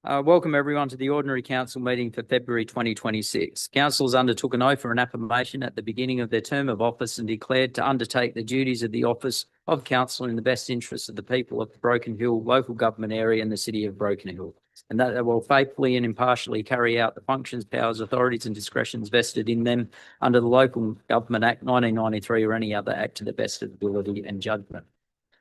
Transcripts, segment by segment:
Welcome everyone to the Ordinary Council meeting for February 2026. Councillors undertook an oath or an affirmation at the beginning of their term of office and declared to undertake the duties of the office of councillor in the best interests of the people of Broken Hill local government area and the city of Broken Hill, and that they will faithfully and impartially carry out the functions, powers, authorities and discretions vested in them under the Local Government Act 1993 or any other act to the best of ability and judgment.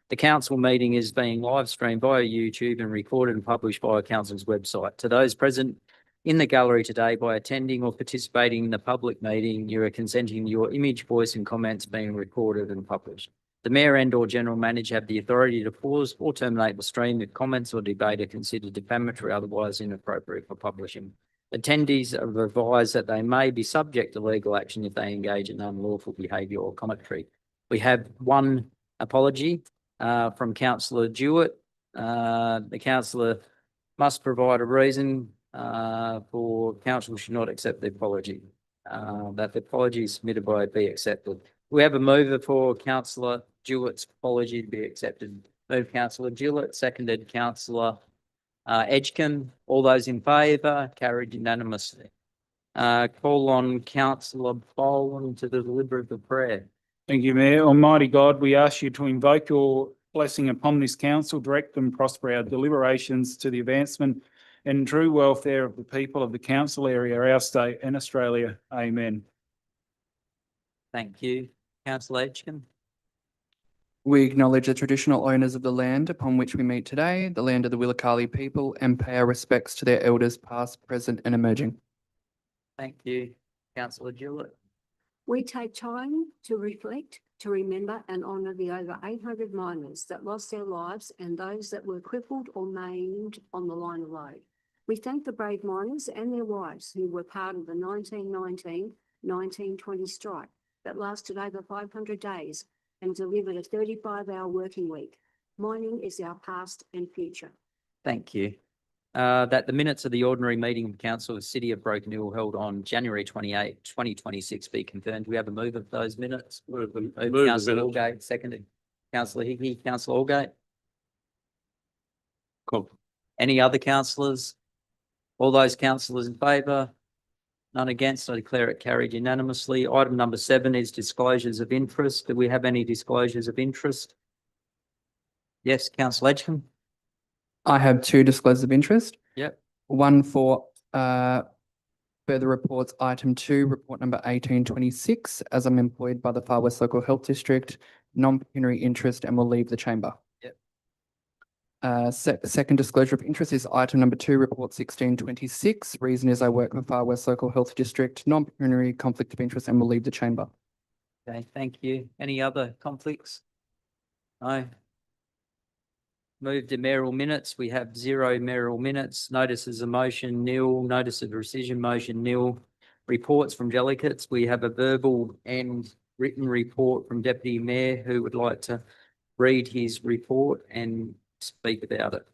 The council meeting is being live streamed via YouTube and recorded and published via council's website. To those present in the gallery today by attending or participating in the public meeting, you are consenting to your image, voice and comments being recorded and published. The Mayor and/or General Manager have the authority to pause or terminate the stream if comments or debate are considered defamatory or otherwise inappropriate for publishing. Attendees are advised that they may be subject to legal action if they engage in unlawful behaviour or commentary. We have one apology from Councillor Jewett. The councillor must provide a reason for council should not accept the apology. That the apology submitted by be accepted. We have a mover for Councillor Jewett's apology to be accepted. Move Councillor Jewett, seconded Councillor Edgecombe. All those in favour, carried unanimously. Call on Councillor Boland to deliver the prayer. Thank you, Mayor. Almighty God, we ask you to invoke your blessing upon this council, direct and prosper our deliberations to the advancement and true welfare of the people of the council area, our state and Australia. Amen. Thank you. Councillor Edgecombe. We acknowledge the traditional owners of the land upon which we meet today, the land of the Willakali people, and pay our respects to their elders past, present and emerging. Thank you. Councillor Jewett. We take time to reflect, to remember and honour the over 800 miners that lost their lives and those that were crippled or maimed on the line of road. We thank the brave miners and their wives who were part of the 1919-1920 strike that lasted over 500 days and delivered a 35-hour working week. Mining is our past and future. Thank you. That the minutes of the ordinary meeting of council of the City of Broken Hill held on January 28, 2026 be confirmed. Do we have a move of those minutes? Move Councillor Allgate, seconded. Councillor Hickey, Councillor Allgate. Cool. Any other councillors? All those councillors in favour? None against. I declare it carried unanimously. Item number 7 is disclosures of interest. Do we have any disclosures of interest? Yes, Councillor Edgecombe. I have 2 disclosures of interest. Yep. One for further reports, item 2, report number 1826, as I'm employed by the Far West Local Health District, non-pecuniary interest and will leave the chamber. Yep. Second disclosure of interest is item number 2, report 1626. Reason is I work for Far West Local Health District, non-pecuniary conflict of interest and will leave the chamber. Okay, thank you. Any other conflicts? No. Move to mayoral minutes. We have 0 mayoral minutes. Notices of motion, nil. Notice of rescission motion, nil. Reports from delegates. We have a verbal and written report from Deputy Mayor who would like to read his report and speak about it.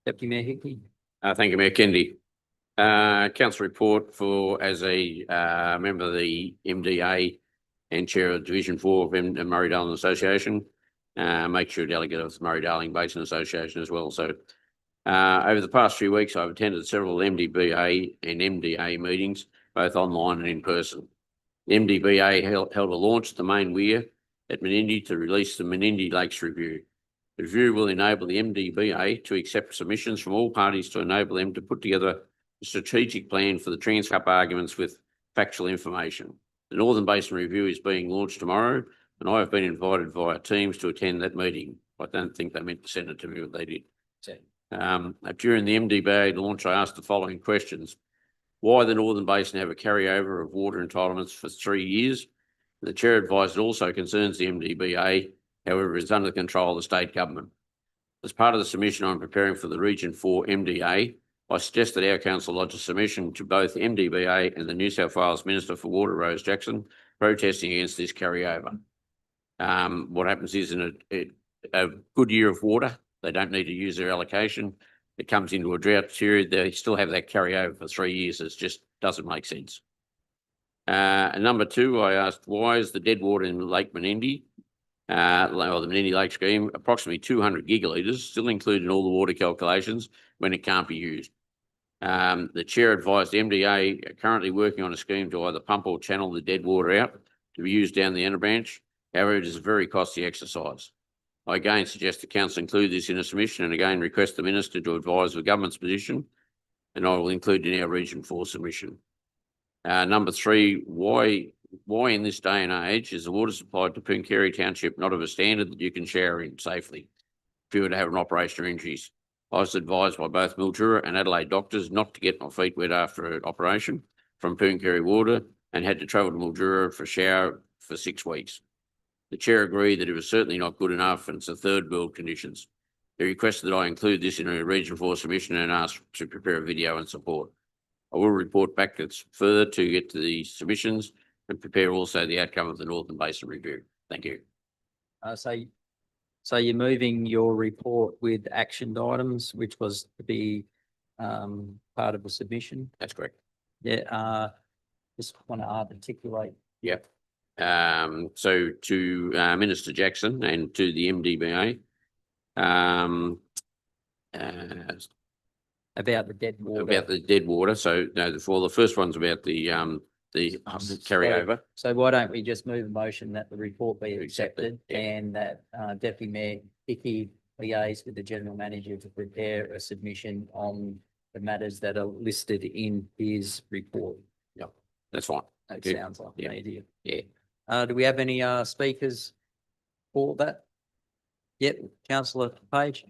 Deputy Mayor Hickey. Thank you, Mayor Kennedy. Council report for as a member of the MDA and chair of Division 4 of Murray-Darling Association. Make sure delegate of the Murray-Darling Basin Association as well. So over the past few weeks, I've attended several MDBA and MDA meetings, both online and in person. The MDBA held a launch at the main weir at Menindee to release the Menindee Lakes Review. The review will enable the MDBA to accept submissions from all parties to enable them to put together a strategic plan for the Transcup arguments with factual information. The Northern Basin Review is being launched tomorrow, and I have been invited via Teams to attend that meeting. I don't think they meant to send it to me, but they did. During the MDBA launch, I asked the following questions. Why the Northern Basin have a carryover of water entitlements for 3 years? The chair advised it also concerns the MDBA, however, is under the control of the state government. As part of the submission I'm preparing for the Region 4 MDA, I suggest that our council lodge a submission to both MDBA and the New South Wales Minister for Water, Rose Jackson, protesting against this carryover. What happens is in a good year of water, they don't need to use their allocation. It comes into a drought period, they still have that carryover for 3 years. It just doesn't make sense. And number 2, I asked, why is the dead water in Lake Menindee, or the Menindee Lake Scheme, approximately 200 gigalitres, still included in all the water calculations when it can't be used? The chair advised the MDA are currently working on a scheme to either pump or channel the dead water out to be used down the inner branch. However, it is a very costly exercise. I again suggest the council include this in a submission and again request the minister to advise the government's position, and I will include in our Region 4 submission. Number 3, why in this day and age is the water supplied to Pooncarie Township not of a standard that you can shower in safely if you were to have an operation or injuries? I was advised by both Mildura and Adelaide doctors not to get my feet wet after an operation from Pooncarie Water and had to travel to Mildura for a shower for 6 weeks. The chair agreed that it was certainly not good enough and it's a third world conditions. He requested that I include this in a Region 4 submission and asked to prepare a video in support. I will report back further to get to the submissions and prepare also the outcome of the Northern Basin Review. Thank you. So you're moving your report with action items, which was to be part of a submission? That's correct. Yeah, just want to articulate. Yep. So to Minister Jackson and to the MDBA, About the dead water. about the dead water. So no, the first one's about the carryover. So why don't we just move a motion that the report be Accepted, accepted yeah. and that Deputy Mayor Hickey liaise with the General Manager to prepare a submission on the matters that are listed in his report. That's fine. That Yeah. sounds like Yeah. an idea. Yeah. Do we have any speakers for that? Yep, councillor Page.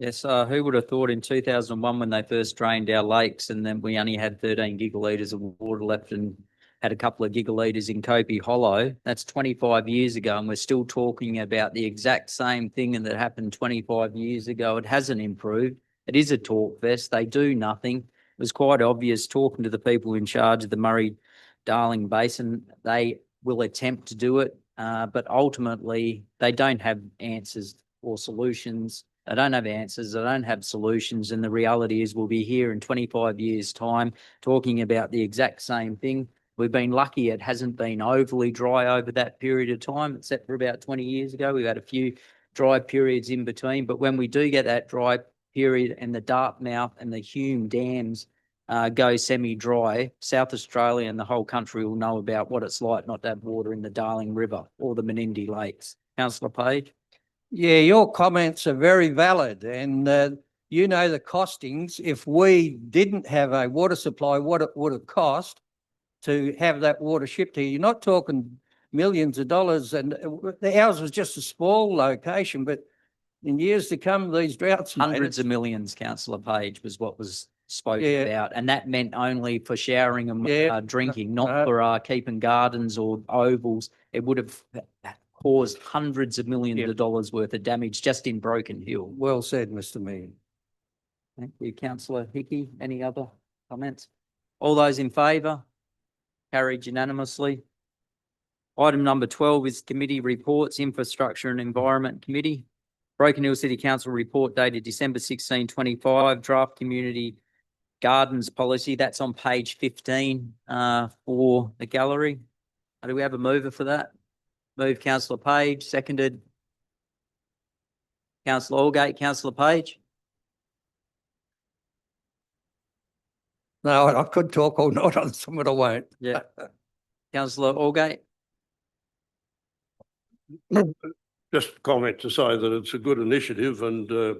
Yes, who would have thought in 2001 when they first drained our lakes and then we only had 13 gigalitres of water left and had a couple of gigalitres in Kopi Hollow. That's 25 years ago and we're still talking about the exact same thing that happened 25 years ago. It hasn't improved. It is a talk fest. They do nothing. It was quite obvious talking to the people in charge of the Murray-Darling Basin. They will attempt to do it, but ultimately they don't have answers or solutions. They don't have answers. They don't have solutions. And the reality is we'll be here in 25 years' time talking about the exact same thing. We've been lucky it hasn't been overly dry over that period of time, except for about 20 years ago. We've had a few dry periods in between. But when we do get that dry period and the Dartmouth and the Hume dams go semi-dry, South Australia and the whole country will know about what it's like not to have water in the Darling River or the Menindee Lakes. Councillor Page? Yeah, your comments are very valid and you know the costings. If we didn't have a water supply, what it would have cost to have that water shipped here. You're not talking millions of dollars and ours was just a small location, but in years to come, these droughts. Hundreds of millions, Councillor Page, was what was spoken about. And that meant only for showering and drinking, not for keeping gardens or ovals. It would have caused hundreds of millions of dollars worth of damage just in Broken Hill. Well said, Mr. Mayor. Thank you, Councillor Hickey. Any other comments? All those in favour? Carried unanimously. Item number 12 is committee reports, Infrastructure and Environment Committee. Broken Hill City Council report dated December 16, 2025. Draft community gardens policy. That's on page 15 for the gallery. Do we have a mover for that? Move councillor Page, seconded. Councillor Allgate, councillor Page. No, I could talk all night on this one, but I won't. Yeah. Councillor Allgate. Just a comment to say that it's a good initiative, and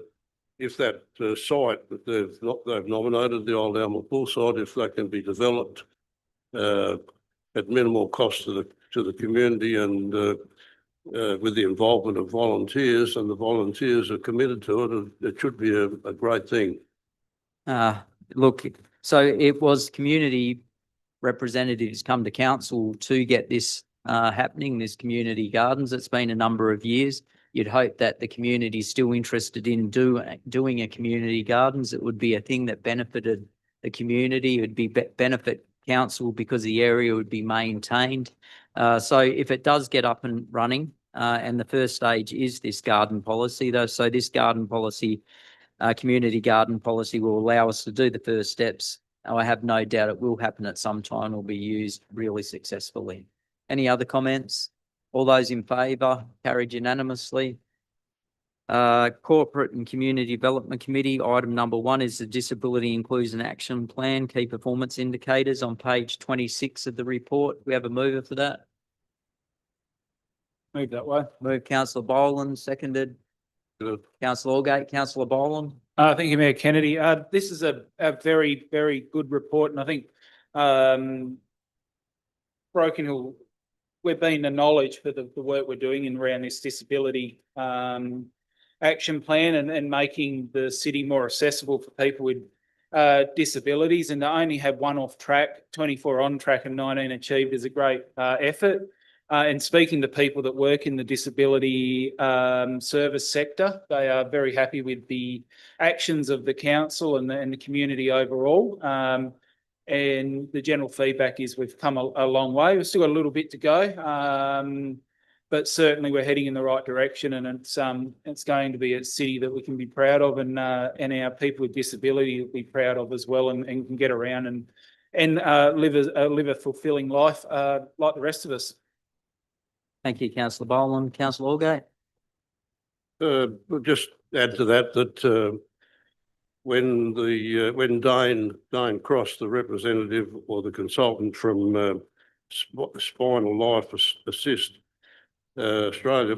if that site that they've nominated, the old Alma Pool site, if that can be developed at minimal cost to the community and with the involvement of volunteers, and the volunteers are committed to it, it should be a great thing. Look, so it was community representatives come to council to get this happening, this community gardens. It's been a number of years. You'd hope that the community is still interested in doing a community gardens. It would be a thing that benefited the community. It would be benefit council because the area would be maintained. So if it does get up and running, and the first stage is this garden policy, though, so this garden policy, community garden policy, will allow us to do the first steps. I have no doubt it will happen at some time, will be used really successfully. Any other comments? All those in favour? Carried unanimously. Corporate and Community Development Committee, item number 1 is the Disability Inclusion Action Plan, Key Performance Indicators on page 26 of the report. We have a mover for that. Move that way. Move councillor Boland, seconded. Good. Councillor Allgate, councillor Boland. Thank you, Mayor Kennedy. This is a very, very good report, and I think Broken Hill, we've been acknowledged for the work we're doing in around this disability action plan and making the city more accessible for people with disabilities. And to only have 1 off track, 24 on track and 19 achieved is a great effort. And speaking to people that work in the disability service sector, they are very happy with the actions of the council and the community overall. And the general feedback is we've come a long way. We've still got a little bit to go, but certainly we're heading in the right direction, and it's going to be a city that we can be proud of, and our people with disability will be proud of as well, and can get around and live a fulfilling life like the rest of us. Thank you, councillor Boland. Councillor Allgate. We'll just add to that when Dane Cross, the representative or the consultant from Spinal Life Assist Australia,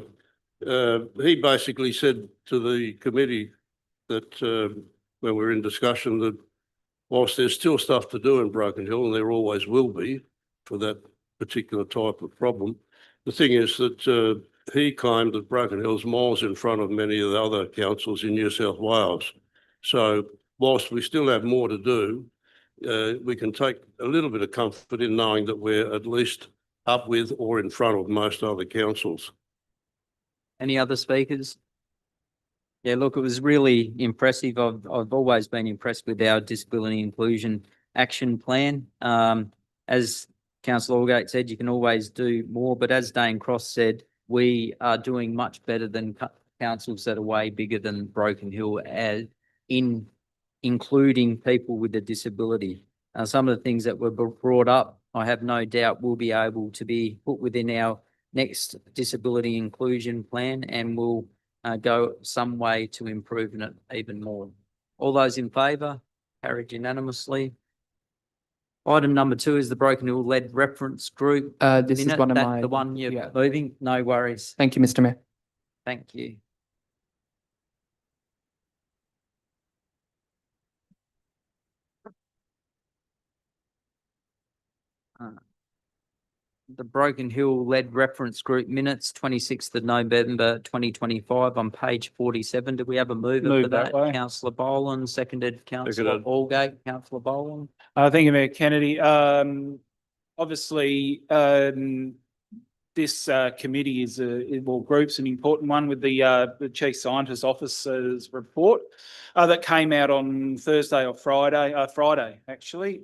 he basically said to the committee that when we were in discussion, that whilst there's still stuff to do in Broken Hill, and there always will be for that particular type of problem, the thing is that he claimed that Broken Hill's miles in front of many of the other councils in New South Wales. So whilst we still have more to do, we can take a little bit of comfort in knowing that we're at least up with or in front of most other councils. Any other speakers? Yeah, look, it was really impressive. I've always been impressed with our disability inclusion action plan. As Councillor Allgate said, you can always do more, but as Dane Cross said, we are doing much better than councils that are way bigger than Broken Hill in including people with a disability. Some of the things that were brought up, I have no doubt will be able to be put within our next disability inclusion plan, and will go some way to improving it even more. All those in favour? Carried unanimously. Item number 2 is the Broken Hill Lead Reference Group. This is minute. one of That's my. the one you're yeah. moving? No worries. Thank you, Mr. Mayor. Thank you. The Broken Hill Lead Reference Group minutes, 26th of November 2025 on page 47. Do we have a mover Move for that that? way. Councillor Boland, seconded Councillor Seconded. Allgate. Councillor Boland. Thank you, Mayor Kennedy. Obviously, this committee group's an important one with the Chief Scientist Officer's report that came out on Thursday or Friday actually.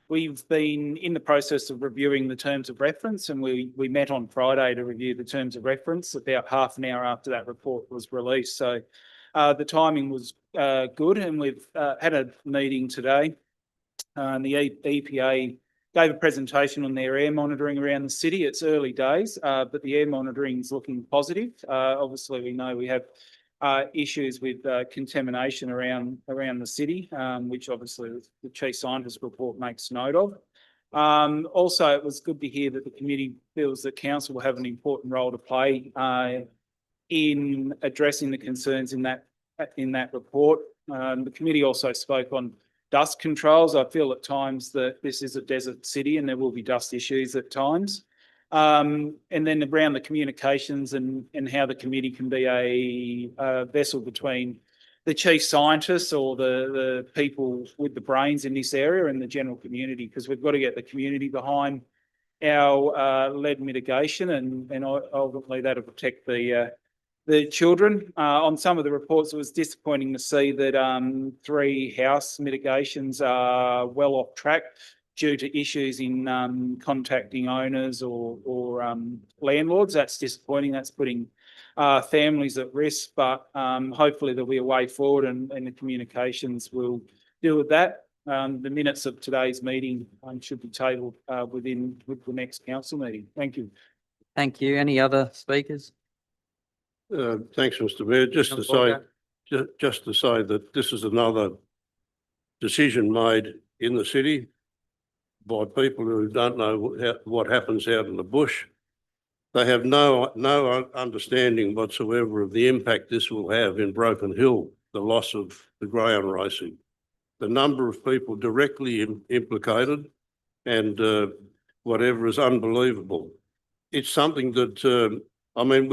we've been in the process of reviewing the terms of reference, and we met on Friday to review the terms of reference about half an hour after that report was released. So the timing was good, and we've had a meeting today. And the EPA gave a presentation on their air monitoring around the city. It's early days, but the air monitoring is looking positive. Obviously, we know we have issues with contamination around the city, which obviously the Chief Scientist report makes note of. Also, it was good to hear that the committee feels that council will have an important role to play in addressing the concerns in that report. The committee also spoke on dust controls. I feel at times that this is a desert city and there will be dust issues at times. And then around the communications and how the committee can be a vessel between the chief scientists or the people with the brains in this area and the general community, because we've got to get the community behind our lead mitigation, and ultimately that'll protect the children. On some of the reports, it was disappointing to see that 3 house mitigations are well off track due to issues in contacting owners or landlords. That's disappointing. That's putting families at risk, but hopefully there'll be a way forward, and the communications will deal with that. The minutes of today's meeting should be tabled with the next council meeting. Thank you. Thank you. Any other speakers? Thanks, Mr. Mayor. Just to say that this is another decision made in the city by people who don't know what happens out in the bush. They have no understanding whatsoever of the impact this will have in Broken Hill, the loss of the greyhound racing, the number of people directly implicated, and whatever is unbelievable. It's something that, I mean,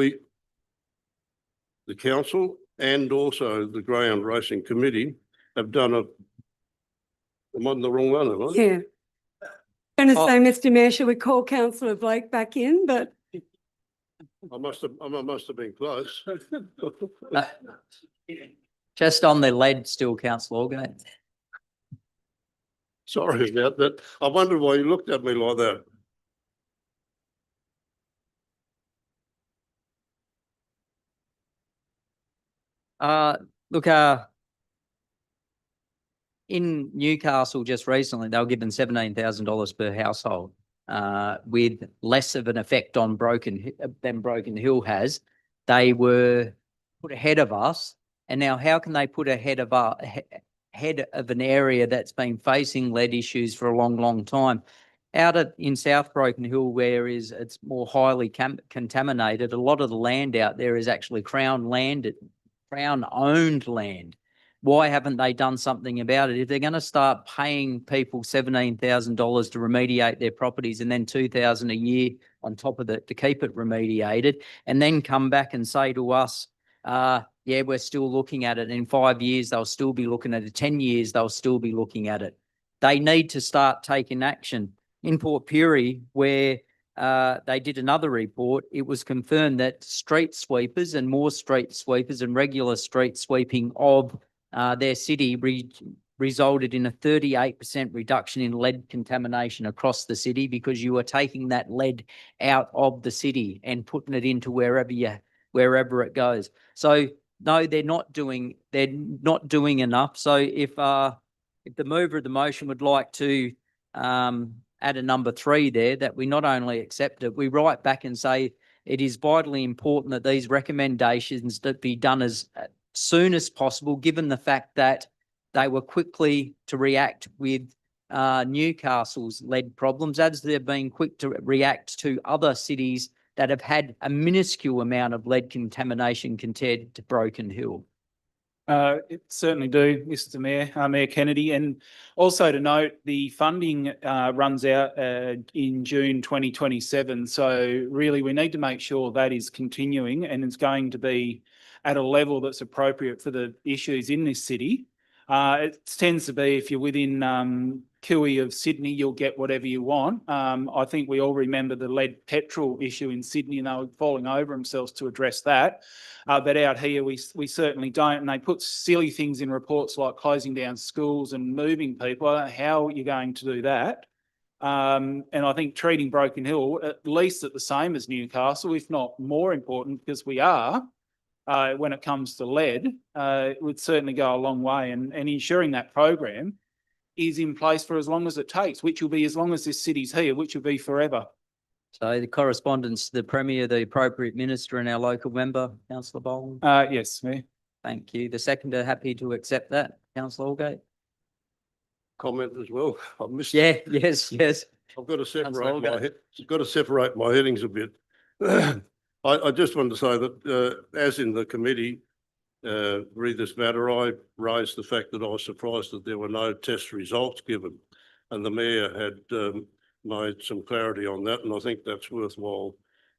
the council and also the Greyhound Racing Committee have done I'm on the wrong one, am I? Yeah. I'm going to say, Mr. Mayor, should we call Councillor Blake back in? But I must have been close. Just on the lead still, Councillor Allgate. Sorry about that. I wondered why you looked at me like that. Look, in Newcastle just recently, they were given $17,000 per household, with less of an effect on than Broken Hill has. They were put ahead of us, and now how can they put ahead of an area that's been facing lead issues for a long, long time? In South Broken Hill, where it's more highly contaminated, a lot of the land out there is actually Crown owned land. Why haven't they done something about it? If they're going to start paying people $17,000 to remediate their properties and then $2,000 a year on top of it to keep it remediated, and then come back and say to us, yeah, we're still looking at it. In 5 years, they'll still be looking at it. 10 years, they'll still be looking at it. They need to start taking action. In Port Pirie, where they did another report, it was confirmed that street sweepers and more street sweepers and regular street sweeping of their city resulted in a 38% reduction in lead contamination across the city, because you are taking that lead out of the city and putting it into wherever it goes. So no, they're not doing enough. So if the mover of the motion would like to add a number 3 there, that we not only accept it, we write back and say it is vitally important that these recommendations that be done as soon as possible, given the fact that they were quickly to react with Newcastle's lead problems, as they've been quick to react to other cities that have had a minuscule amount of lead contamination compared to Broken Hill. It certainly do, Mr. Mayor, Mayor Kennedy. And also to note, the funding runs out in June 2027. So really, we need to make sure that is continuing and it's going to be at a level that's appropriate for the issues in this city. It tends to be, if you're within Cooey of Sydney, you'll get whatever you want. I think we all remember the lead petrol issue in Sydney, and they were falling over themselves to address that. But out here, we certainly don't. And they put silly things in reports like closing down schools and moving people. I don't know how you're going to do that And I think treating Broken Hill at least at the same as Newcastle, if not more important, because we are, when it comes to lead, it would certainly go a long way. And ensuring that program is in place for as long as it takes, which will be as long as this city's here, which will be forever. So the correspondence to the Premier, the appropriate minister and our local member, councillor Boland. Yes, Mayor. Thank you. The seconder, happy to accept that, councillor Holgate? Comment as well. I missed. Yeah, yes. I've got to Councillor separate my, Holgate. got to separate my headings a bit. I just wanted to say that, as in the committee, read this matter, I raised the fact that I was surprised that there were no test results given. And the mayor had, made some clarity on that, and I think that's worthwhile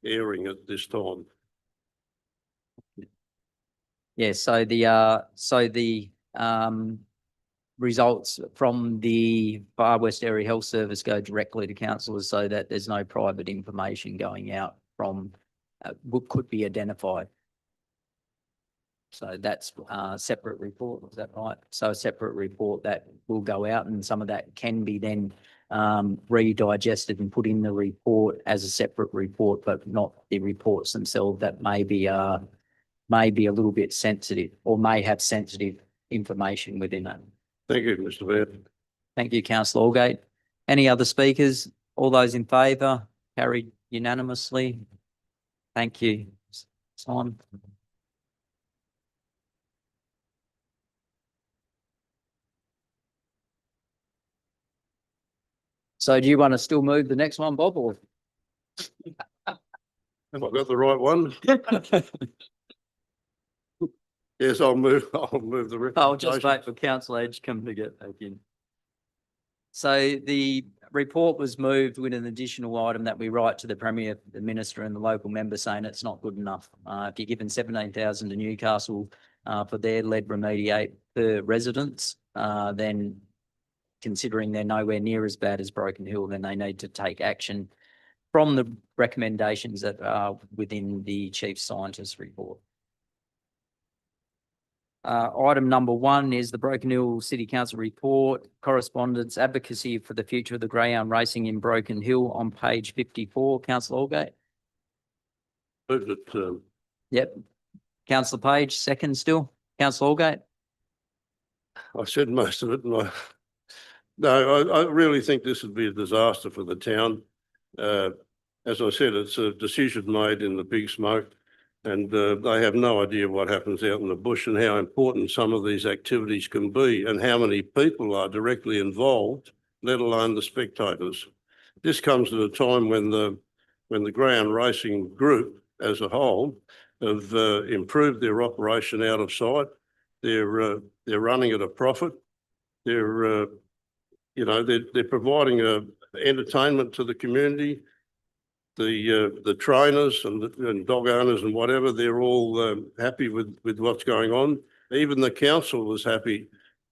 airing at this time. Yeah, so the results from the Far West Area Health Service go directly to councillors so that there's no private information going out from what could be identified. So that's a separate report, is that right? So a separate report that will go out, and some of that can be then redigested and put in the report as a separate report, but not the reports themselves that may be a little bit sensitive or may have sensitive information within it. Thank you, Mr. Mayor. Thank you, councillor Allgate. Any other speakers? All those in favour? Carried unanimously. Thank you. Simon. So do you want to still move the next one, Bob, or? Have I got the right one? Yes, I'll move the. I'll just recommendation. wait for councillor Edgecombe to get back in. So the report was moved with an additional item that we write to the Premier, the Minister and the local member saying it's not good enough. If you're given 17,000 to Newcastle for their lead remediate per residents, then considering they're nowhere near as bad as Broken Hill, then they need to take action from the recommendations that are within the Chief Scientist's report. Item number 1 is the Broken Hill City Council report, correspondence, advocacy for the future of the greyhound racing in Broken Hill on page 54. Councillor Allgate. Moved it, Yep. Councillor Page, second still. Councillor Allgate. I said most of it, and I really think this would be a disaster for the town. As I said, it's a decision made in the big smoke, and they have no idea what happens out in the bush and how important some of these activities can be and how many people are directly involved, let alone the spectators. This comes at a time when the greyhound racing group as a whole have improved their operation out of sight. They're running at a profit. They're providing entertainment to the community. The trainers and dog owners and whatever, they're all happy with what's going on. Even the council was happy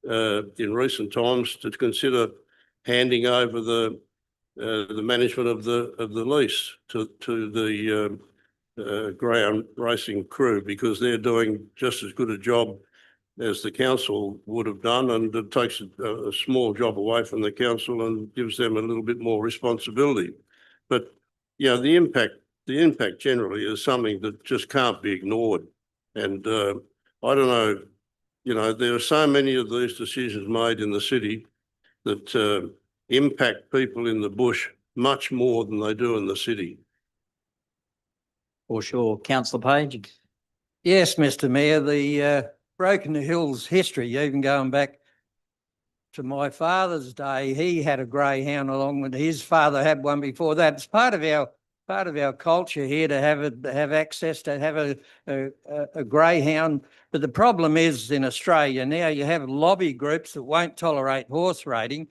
in recent times to consider handing over the management of the lease to the greyhound racing crew, because they're doing just as good a job as the council would have done, and it takes a small job away from the council and gives them a little bit more responsibility. But the impact generally is something that just can't be ignored. And I don't know, there are so many of these decisions made in the city that impact people in the bush much more than they do in the city. For sure. Councillor Page. Yes, Mr. Mayor, the Broken Hills history, even going back to my father's day, he had a greyhound along with his father had one before that. It's part of our culture here to have access to have a greyhound. But the problem is in Australia now you have lobby groups that won't tolerate horse racing,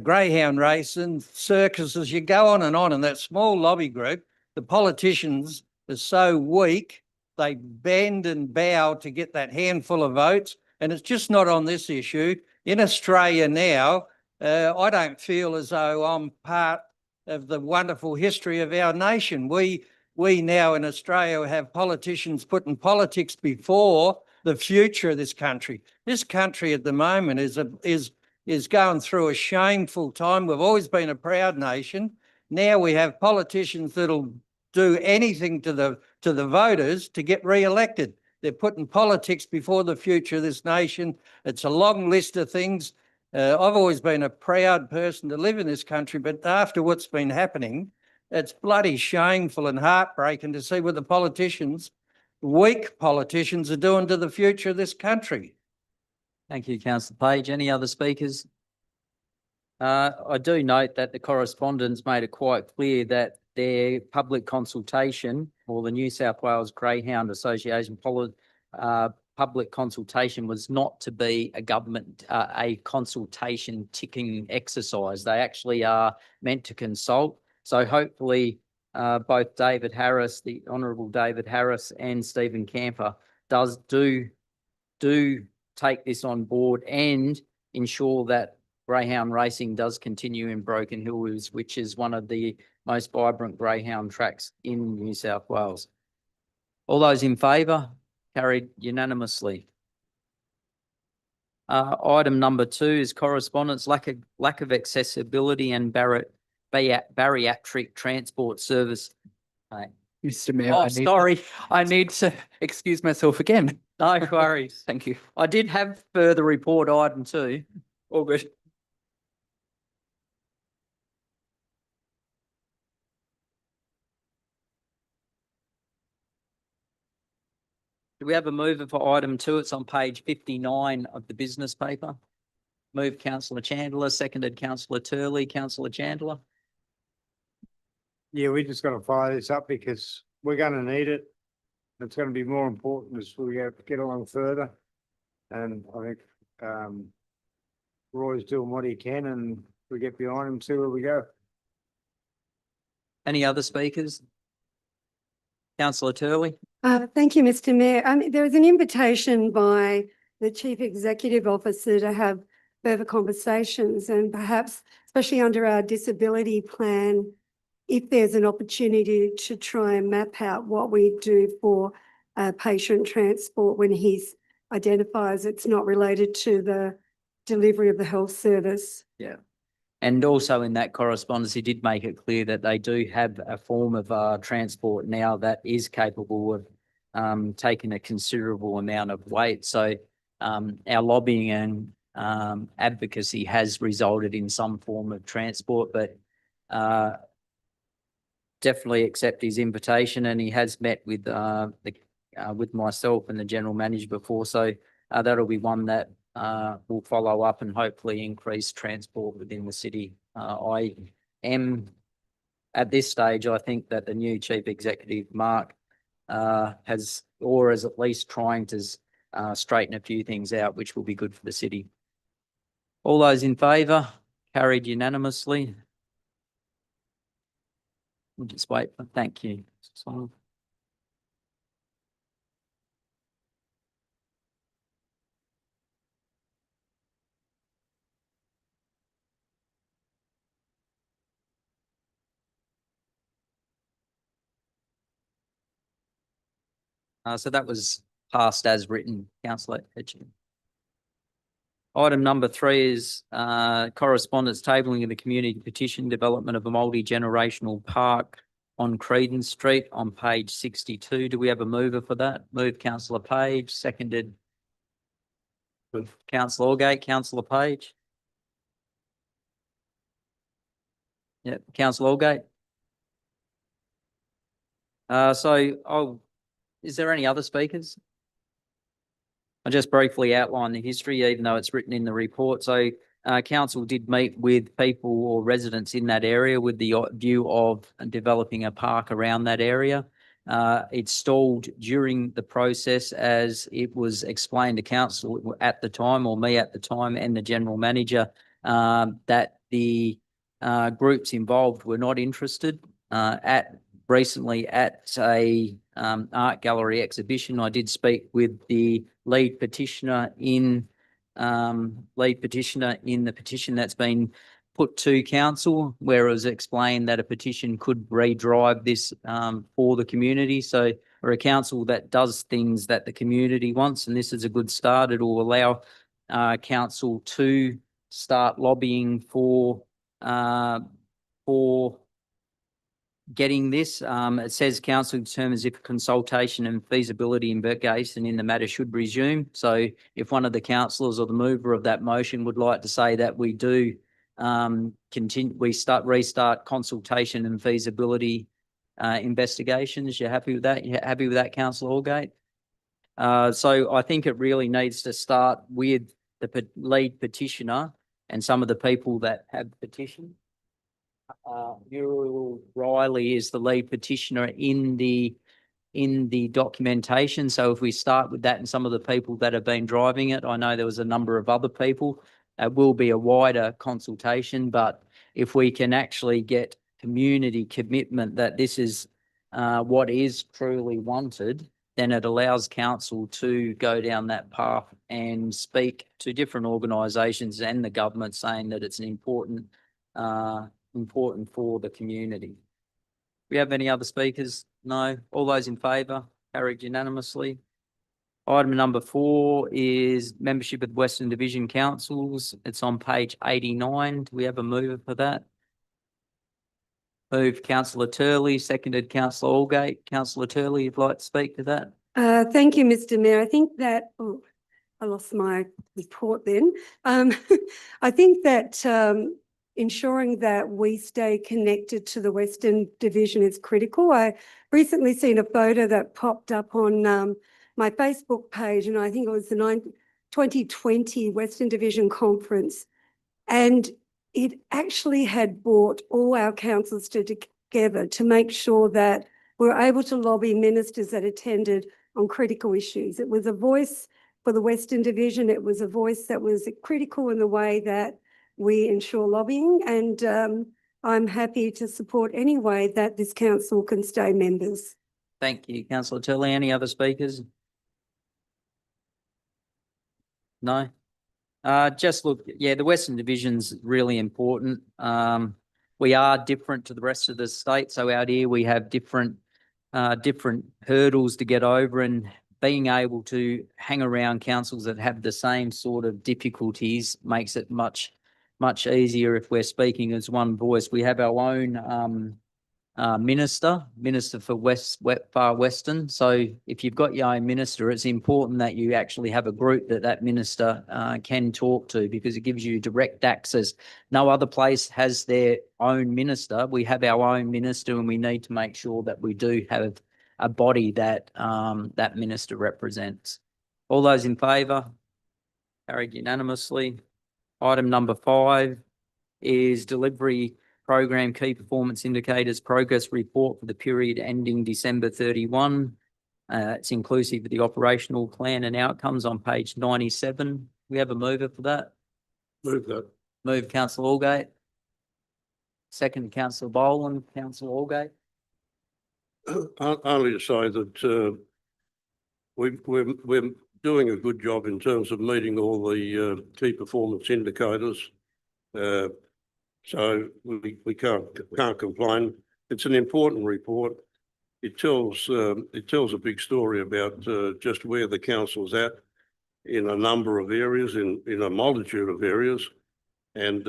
greyhound racing, circuses. You go on, and that small lobby group, the politicians are so weak, they bend and bow to get that handful of votes. And it's just not on this issue. In Australia now, I don't feel as though I'm part of the wonderful history of our nation. We now in Australia have politicians putting politics before the future of this country. This country at the moment is is going through a shameful time. We've always been a proud nation. Now we have politicians that'll do anything to the voters to get re-elected. They're putting politics before the future of this nation. It's a long list of things. I've always been a proud person to live in this country, but after what's been happening, it's bloody shameful and heartbreaking to see what the politicians, weak politicians, are doing to the future of this country. Thank you, councillor Page. Any other speakers? I do note that the correspondence made it quite clear that their public consultation, or the New South Wales Greyhound Association public consultation, was not to be a government, a consultation ticking exercise. They actually are meant to consult. So hopefully both David Harris, the Honourable David Harris, and Stephen Camper do take this on board and ensure that greyhound racing does continue in Broken Hill, which is one of the most vibrant greyhound tracks in New South Wales. All those in favour? Carried unanimously. Item number 2 is correspondence, lack of accessibility and bariatric transport service. Mr. Mayor, Oh, sorry. I need to excuse myself again. No worries. Thank you. I did have further report item 2. All good. Do we have a mover for item 2? It's on page 59 of the business paper. Move councillor Chandler, seconded councillor Turley. Councillor Chandler. Yeah, we just got to follow this up because we're going to need it. It's going to be more important as we get along further. And I think Roy's doing what he can, and we get behind him, see where we go. Any other speakers? Councillor Turley. Thank you, Mr. Mayor. There was an invitation by the Chief Executive Officer to have further conversations, and perhaps, especially under our disability plan, if there's an opportunity to try and map out what we do for patient transport when he identifies it's not related to the delivery of the health service. Yeah. And also in that correspondence, he did make it clear that they do have a form of transport now that is capable of taking a considerable amount of weight. So our lobbying and advocacy has resulted in some form of transport, but definitely accept his invitation, and he has met with with myself and the general manager before. So that'll be one that we'll follow up and hopefully increase transport within the city. I am at this stage, I think that the new chief executive, Mark, is at least trying to straighten a few things out, which will be good for the city. All those in favour? Carried unanimously. We'll just wait. Thank you. So that was passed as written, councillor Hitchin. Item number 3 is correspondence tabling of the community petition, development of a multi-generational park on Creedon Street on page 62. Do we have a mover for that? Move councillor Page, seconded councillor Allgate. Councillor Page. Yep, councillor Allgate. Is there any other speakers? I'll just briefly outline the history, even though it's written in the report. So council did meet with people or residents in that area with the view of developing a park around that area. It stalled during the process as it was explained to council at the time, or me at the time, and the general manager, that the groups involved were not interested. Recently at a art gallery exhibition, I did speak with the lead petitioner in the petition that's been put to council, where it was explained that a petition could redrive this for the community. So we're a council that does things that the community wants, and this is a good start. It will allow council to start lobbying for getting this. It says council determines if consultation and feasibility investigation in the matter should resume. So if one of the councillors or the mover of that motion would like to say that we do restart consultation and feasibility investigations, you're happy with that? You're happy with that, councillor Allgate? So I think it really needs to start with the lead petitioner and some of the people that have petitioned. Muriel Riley is the lead petitioner in the documentation. So if we start with that and some of the people that have been driving it, I know there was a number of other people. It will be a wider consultation, but if we can actually get community commitment that this is what is truly wanted, then it allows council to go down that path and speak to different organisations and the government, saying that it's an important for the community. We have any other speakers? No. All those in favour? Carried unanimously. Item number 4 is membership of Western Division Councils. It's on page 89. Do we have a mover for that? Moved Councillor Turley, seconded Councillor Allgate. Councillor Turley, you'd like to speak to that? Thank you, Mr. Mayor. I think that, oh, I lost my report then. I think that ensuring that we stay connected to the Western Division is critical. I recently seen a photo that popped up on my Facebook page, and I think it was the 2020 Western Division Conference. And it actually had brought all our councils together to make sure that we're able to lobby ministers that attended on critical issues. It was a voice for the Western Division. It was a voice that was critical in the way that we ensure lobbying. And I'm happy to support any way that this council can stay members. Thank you, Councillor Turley. Any other speakers? No? Just look, yeah, the Western Division's really important. We are different to the rest of the state. So out here we have different hurdles to get over, and being able to hang around councils that have the same sort of difficulties makes it much easier if we're speaking as one voice. We have our own minister for Far Western. So if you've got your own minister, it's important that you actually have a group that minister can talk to, because it gives you direct access. No other place has their own minister. We have our own minister, and we need to make sure that we do have a body that that minister represents. All those in favour? Carried unanimously. Item number 5 is delivery program key performance indicators progress report for the period ending December 31. It's inclusive of the operational plan and outcomes on page 97. We have a mover for that. Move that. Move Councillor Allgate. Second Councillor Boland. Councillor Allgate. Only to say that we're doing a good job in terms of meeting all the key performance indicators. So we can't complain. It's an important report. It tells a big story about just where the council's at in a number of areas, in a multitude of areas, and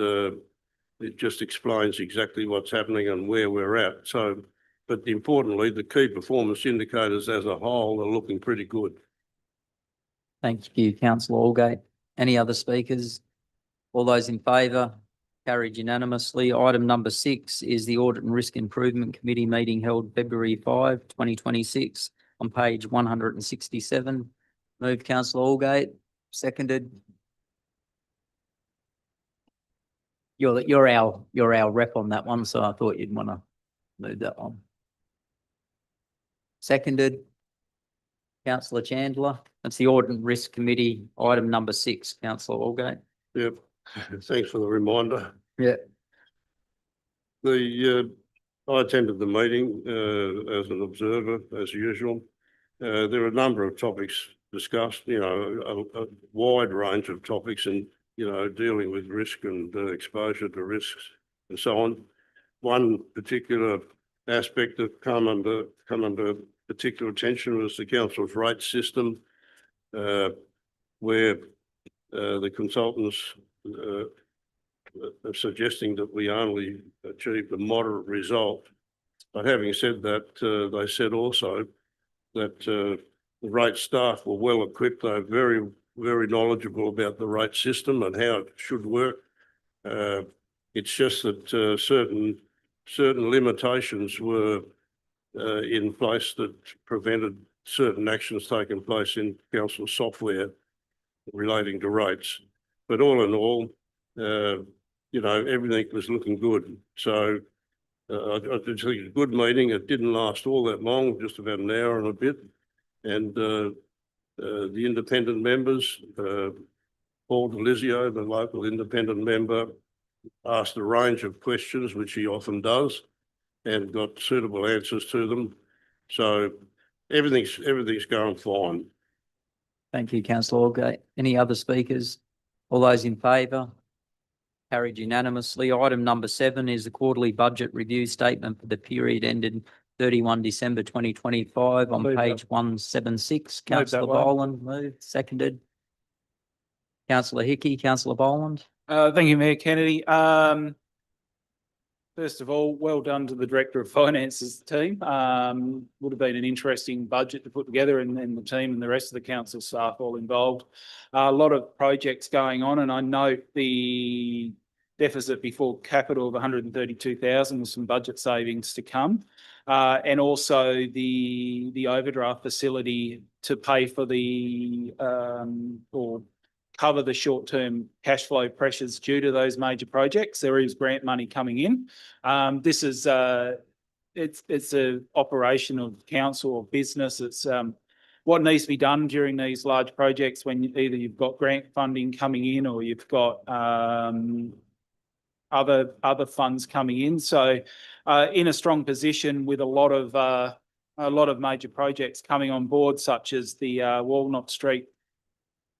it just explains exactly what's happening and where we're at. So, but importantly, the key performance indicators as a whole are looking pretty good. Thank you, Councillor Allgate. Any other speakers? All those in favour? Carried unanimously. Item number 6 is the Audit and Risk Improvement Committee meeting held February 5, 2026 on page 167. Moved Councillor Allgate, seconded. You're our rep on that one, so I thought you'd want to move that on. Seconded. Councillor Chandler. That's the Audit and Risk Committee, item number 6, Councillor Allgate. Yep. Thanks for the reminder. Yeah. I attended the meeting as an observer, as usual. There are a number of topics discussed, a wide range of topics, and dealing with risk and exposure to risks and so on. One particular aspect that come under particular attention was the council's rate system, where the consultants suggesting that we only achieved a moderate result. But having said that, they said also that the rate staff were well equipped. They're very, very knowledgeable about the rate system and how it should work. It's just that certain limitations were in place that prevented certain actions taking place in council software relating to rates. But all in all, everything was looking good. So I did think a good meeting. It didn't last all that long, just about an hour and a bit. And the independent members, Paul Delizio, the local independent member, asked a range of questions, which he often does, and got suitable answers to them. So everything's going fine. Thank you, councillor Aldgate. Any other speakers? All those in favour? Carried unanimously. Item number 7 is the quarterly budget review statement for the period ended 31 December 2025 on Move that. page 176. Move that Councillor one. Boland moved, seconded. Councillor Hickey, Councillor Boland. Thank you, Mayor Kennedy. First of all, well done to the Director of Finance's team. Would have been an interesting budget to put together, and the team and the rest of the council staff all involved. A lot of projects going on, and I note the deficit before capital of 132,000 with some budget savings to come. And also the overdraft facility to pay for the or cover the short-term cash flow pressures due to those major projects. There is grant money coming in. This is it's a operation of council or business. It's what needs to be done during these large projects when either you've got grant funding coming in or you've got other funds coming in. So in a strong position with a lot of major projects coming on board, such as the Walnut Street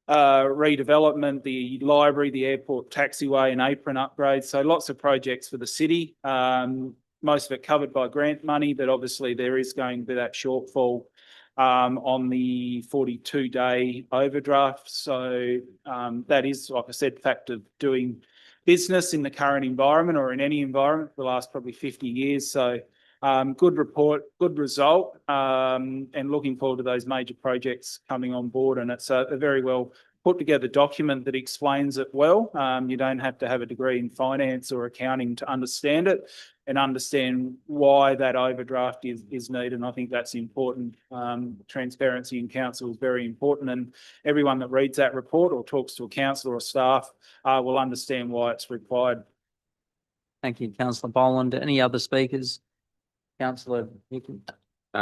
redevelopment, the library, the airport taxiway and apron upgrades. So lots of projects for the city. Most of it covered by grant money, but obviously there is going to be that shortfall on the 42-day overdraft. So that is, like I said, fact of doing business in the current environment or in any environment for the last probably 50 years. So good report, good result, and looking forward to those major projects coming on board. And it's a very well put together document that explains it well. You don't have to have a degree in finance or accounting to understand it and understand why that overdraft is needed. And I think that's important. Transparency in council is very important, and everyone that reads that report or talks to a councillor or staff will understand why it's required. Thank you, councillor Boland. Any other speakers? Councillor Hickey.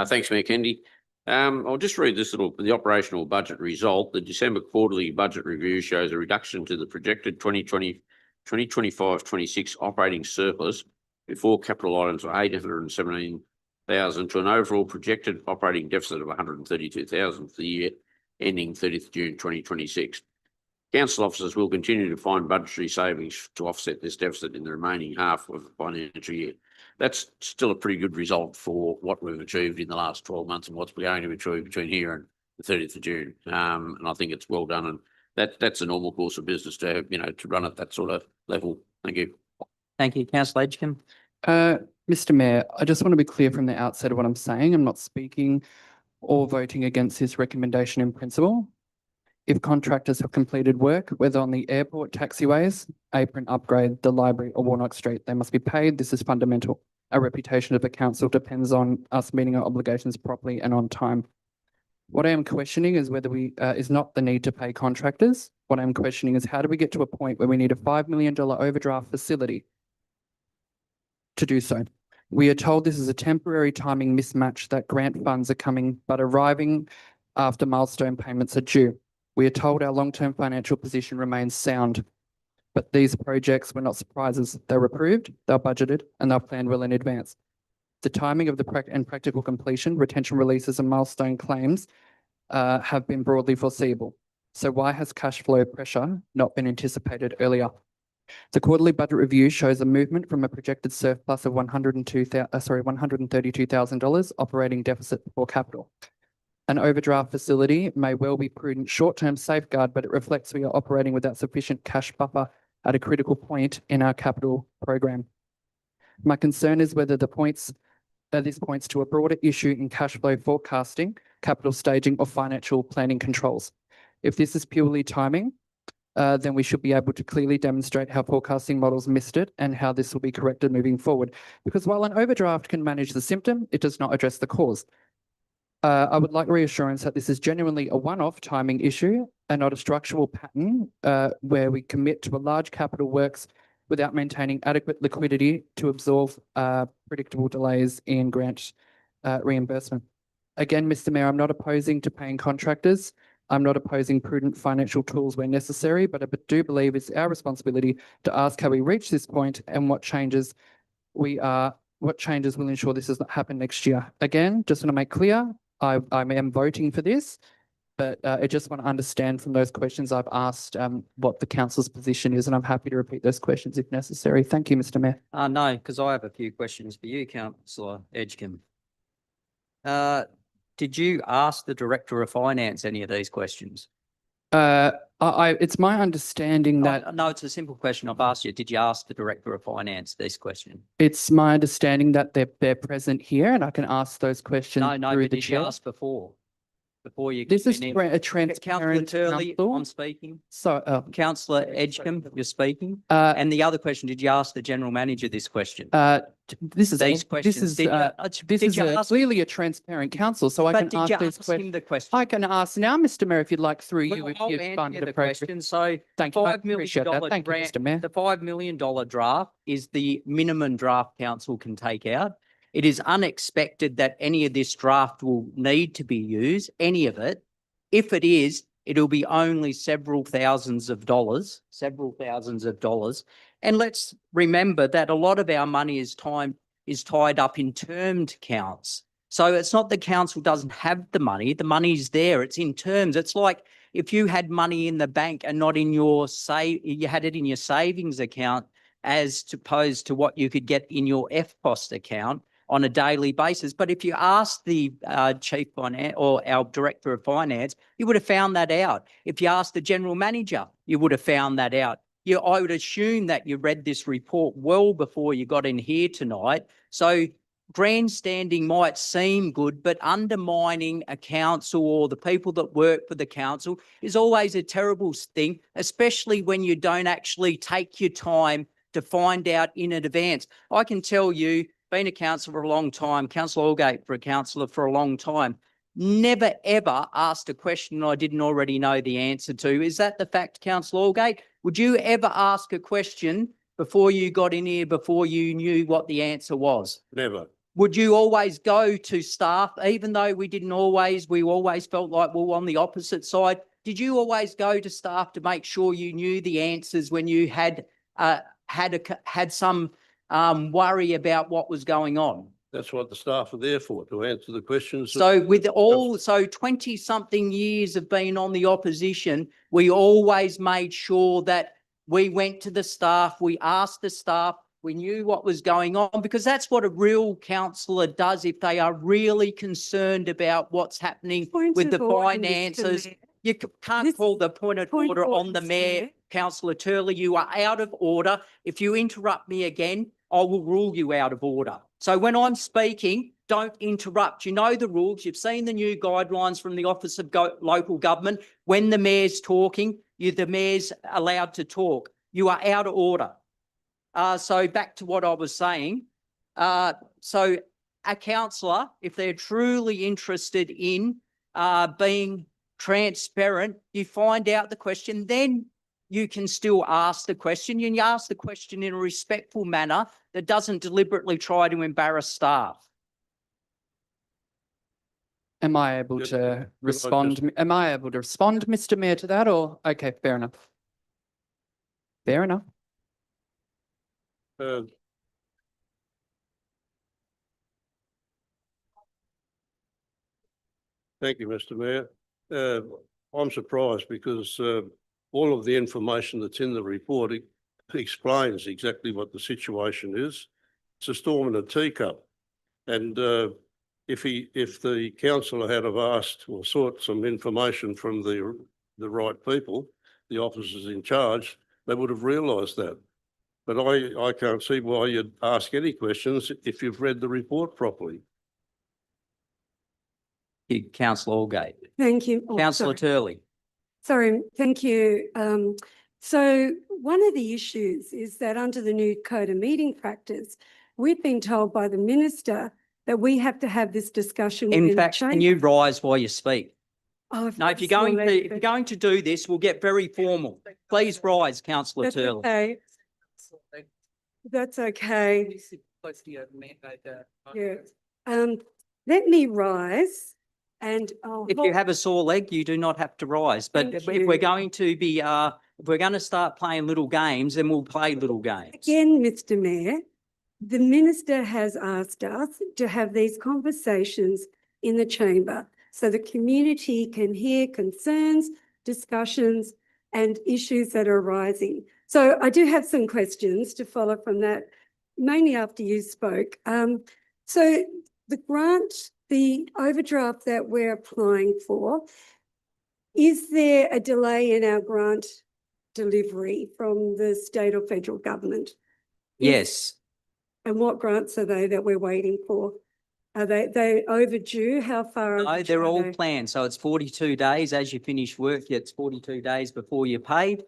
Thanks, Mayor Kennedy. I'll just read the operational budget result. The December quarterly budget review shows a reduction to the projected 2025-26 operating surplus before capital items of 817,000 to an overall projected operating deficit of 132,000 for the year ending 30th June 2026. Council officers will continue to find budgetary savings to offset this deficit in the remaining half of the financial year. That's still a pretty good result for what we've achieved in the last 12 months and what's going to achieve between here and the 30th of June. And I think it's well done, and that's a normal course of business to run at that sort of level. Thank you. Thank you, councillor Edgecombe. Mr. Mayor, I just want to be clear from the outset of what I'm saying. I'm not speaking or voting against this recommendation in principle. If contractors have completed work, whether on the airport taxiways, apron upgrade, the library or Warnock Street, they must be paid. This is fundamental. Our reputation of the council depends on us meeting our obligations properly and on time. What I am questioning is whether is not the need to pay contractors. What I'm questioning is how do we get to a point where we need a $5 million overdraft facility to do so? We are told this is a temporary timing mismatch, that grant funds are coming but arriving after milestone payments are due. We are told our long-term financial position remains sound, but these projects were not surprises. They were approved, they're budgeted, and they're planned well in advance. The timing of the practical completion, retention releases and milestone claims have been broadly foreseeable. So why has cash flow pressure not been anticipated earlier? The quarterly budget review shows a movement from a projected surplus of $132,000 operating deficit before capital. An overdraft facility may well be prudent short-term safeguard, but it reflects we are operating without sufficient cash buffer at a critical point in our capital program. My concern is whether this points to a broader issue in cash flow forecasting, capital staging, or financial planning controls. If this is purely timing, then we should be able to clearly demonstrate how forecasting models missed it and how this will be corrected moving forward. Because while an overdraft can manage the symptom, it does not address the cause. I would like reassurance that this is genuinely a one-off timing issue and not a structural pattern where we commit to a large capital works without maintaining adequate liquidity to absorb predictable delays in grant reimbursement. Again, Mr. Mayor, I'm not opposing to paying contractors. I'm not opposing prudent financial tools where necessary, but I do believe it's our responsibility to ask how we reach this point and what changes will ensure this does not happen next year. Again, just want to make clear, I am voting for this, but I just want to understand from those questions I've asked what the council's position is, and I'm happy to repeat those questions if necessary. Thank you, Mr. Mayor. No, because I have a few questions for you, Councillor Edgecombe. Did you ask the Director of Finance any of these questions? It's my understanding that No, it's a simple question I've asked you. Did you ask the Director of Finance this question? it's my understanding that they're present here, and I can ask those questions No, through but the did you chair. ask before? Before you. This is came in? a Councillor transparent Turley, council. I'm speaking. So, Councillor Edgecombe, you're speaking. uh, And the other question, did you ask the General Manager this question? this is These questions. Did you ask- clearly a transparent council, so I But can did ask you these ask questions. him the question? I can ask now, Mr. Mayor, if you'd like through you, Well, if I'll you answer find it the appropriate. question. So Thank you. I $5 million appreciate that. Thank you, grant, Mr. Mayor. the $5 million draft is the minimum draft council can take out. It is unexpected that any of this draft will need to be used, any of it. If it is, it'll be only several thousands of dollars. And let's remember that a lot of our money is tied up in termed accounts. So it's not the council doesn't have the money's there, it's in terms. It's like if you had money in the bank and not in your you had it in your savings account as opposed to what you could get in your FPOS account on a daily basis. But if you ask the Chief Finance or our Director of Finance, you would have found that out. If you ask the General Manager, you would have found that out. I would assume that you read this report well before you got in here tonight. So grandstanding might seem good, but undermining a council or the people that work for the council is always a terrible thing, especially when you don't actually take your time to find out in advance. I can tell you, been a councillor for a long time, Councillor Allgate for a councillor for a long time, never ever asked a question I didn't already know the answer to. Is that the fact, Councillor Allgate? Would you ever ask a question before you got in here, before you knew what the answer was? Never. Would you always go to staff, even though we always felt like we were on the opposite side? Did you always go to staff to make sure you knew the answers when you had some worry about what was going on? That's what the staff are there for, to answer the questions. So 20-something years of being on the opposition, we always made sure that we went to the staff, we asked the staff, we knew what was going on, because that's what a real councillor does if they are really concerned about what's happening Point with the of order, Mr. finances. Mayor. You can't This- call the point of point of order on order, the Mr. mayor, Mayor. Councillor Turley. You are out of order. If you interrupt me again, I will rule you out of order. So when I'm speaking, don't interrupt. You know the rules. You've seen the new guidelines from the Office of Local Government. When the mayor's talking, the mayor's allowed to talk. You are out of order. So back to what I was saying. So a councillor, if they're truly interested in being transparent, you find out the question, then you can still ask the question. You ask the question in a respectful manner that doesn't deliberately try to embarrass staff. Am I able Yep. to respond? Am I able to respond, Mr. Mayor, to that, or, okay, fair enough. Fair enough. Thank you, Mr. Mayor. I'm surprised because all of the information that's in the report explains exactly what the situation is. It's a storm in a teacup. And if the councillor had have asked or sought some information from the right people, the officers in charge, they would have realised that. But I can't see why you'd ask any questions if you've read the report properly. Councillor Allgate. Thank you. Oh, Councillor sorry. Turley. Sorry, thank you. So one of the issues is that under the new code of meeting practice, we've been told by the minister that we have to have this discussion. within In the fact, can chamber. you rise while you speak? Oh, I've No, if got you're a small going to, leg, if you're but going to do this, we'll get very formal. Please rise, councillor that's Turley. okay. That's okay. Yeah. Let me rise and I'll If you have a sore leg, you do not have to rise. But Thank if we're you. going to be, if we're going to start playing little games, then we'll play little games. Again, Mr. Mayor, the minister has asked us to have these conversations in the chamber so the community can hear concerns, discussions and issues that are arising. So I do have some questions to follow from that, mainly after you spoke. So the grant, the overdraft that we're applying for, is there a delay in our grant delivery from the state or federal government? Yes. And what grants are they that we're waiting for? Are they overdue? How far? No, overdue they're are all they? planned. So it's 42 days as you finish work. It's 42 days before you're paid.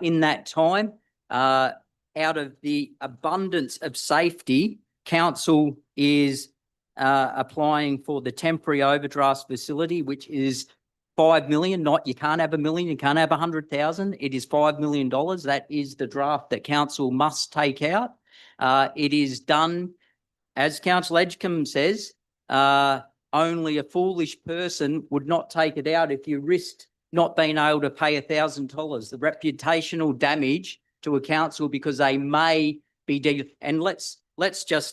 In that time, out of the abundance of safety, council is applying for the temporary overdraft facility, which is 5 million. Not, you can't have 1 million, you can't have 100,000. It is $5 million. That is the draft that council must take out. It is done, as Councillor Edgecombe says, only a foolish person would not take it out if you risked not being able to pay $1,000. The reputational damage to a council because they may be and let's just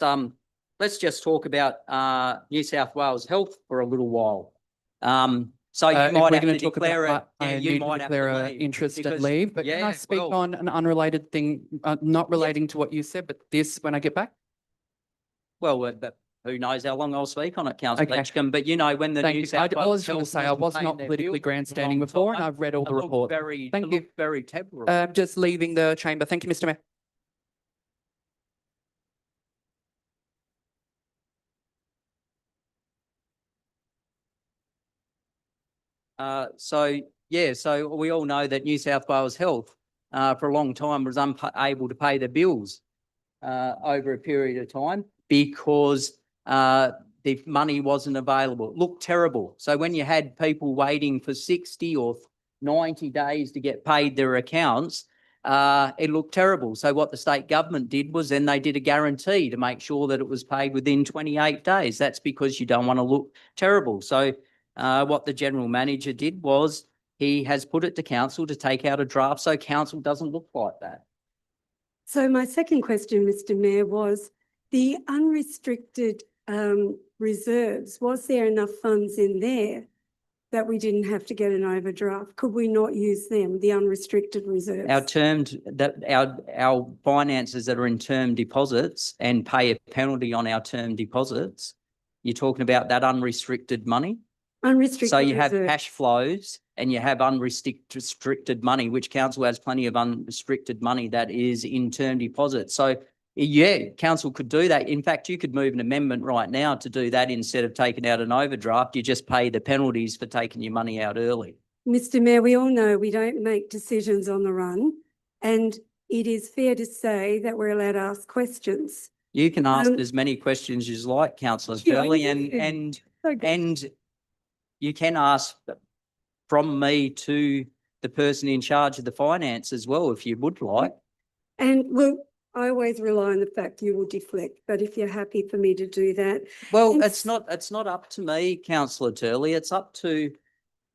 talk about New South Wales Health for a little while. So you If might we're have going to to talk declare about it. that, Yeah, I you need to might have declare to an leave interest and because- leave, but can I yeah, speak well- on an unrelated thing, not relating to what you said, but this when I get back? Well, but who knows how long I'll speak on it, Councillor Okay. Edgecombe, but you know, when the Thank New you. South I was Wales going to Health say I wasn't was paying not their politically bills for a grandstanding long before and time, I've read all it the looked report. Very, Thank it you. looked very terrible. Just leaving the chamber. Thank you, Mr. Mayor. So we all know that New South Wales Health for a long time was unable to pay their bills over a period of time because the money wasn't available. It looked terrible. So when you had people waiting for 60 or 90 days to get paid their accounts, it looked terrible. So what the state government did was then they did a guarantee to make sure that it was paid within 28 days. That's because you don't want to look terrible. So what the general manager did was he has put it to council to take out a draft so council doesn't look like that. So my second question, Mr. Mayor, was the unrestricted reserves. Was there enough funds in there that we didn't have to get an overdraft? Could we not use them, the unrestricted reserves? Our finances that are in term deposits and pay a penalty on our term deposits, you're talking about that unrestricted money? Unrestricted So you have reserves. cash flows and you have unrestricted money, which council has plenty of unrestricted money that is in term deposits. So yeah, council could do that. In fact, you could move an amendment right now to do that instead of taking out an overdraft. You just pay the penalties for taking your money out early. Mr. Mayor, we all know we don't make decisions on the run, and it is fair to say that we're allowed to ask questions. You can ask as many questions as you like, Councillor Yeah, Turley, yeah. and Okay. you can ask from me to the person in charge of the finance as well, if you would like. And I always rely on the fact you will deflect, but if you're happy for me to do that. Well, And it's not up to me, Councillor Turley. It's up to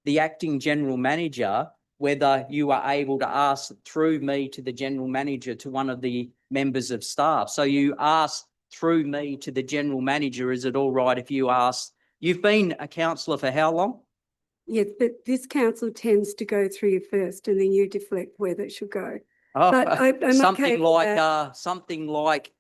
the acting general manager whether you are able to ask through me to the general manager to one of the members of staff. So you ask through me to the general manager, is it all right if you ask? You've been a councillor for how long? Yes, but this council tends to go through you first and then you deflect where they should go. Oh, But I'm okay something with like that. something like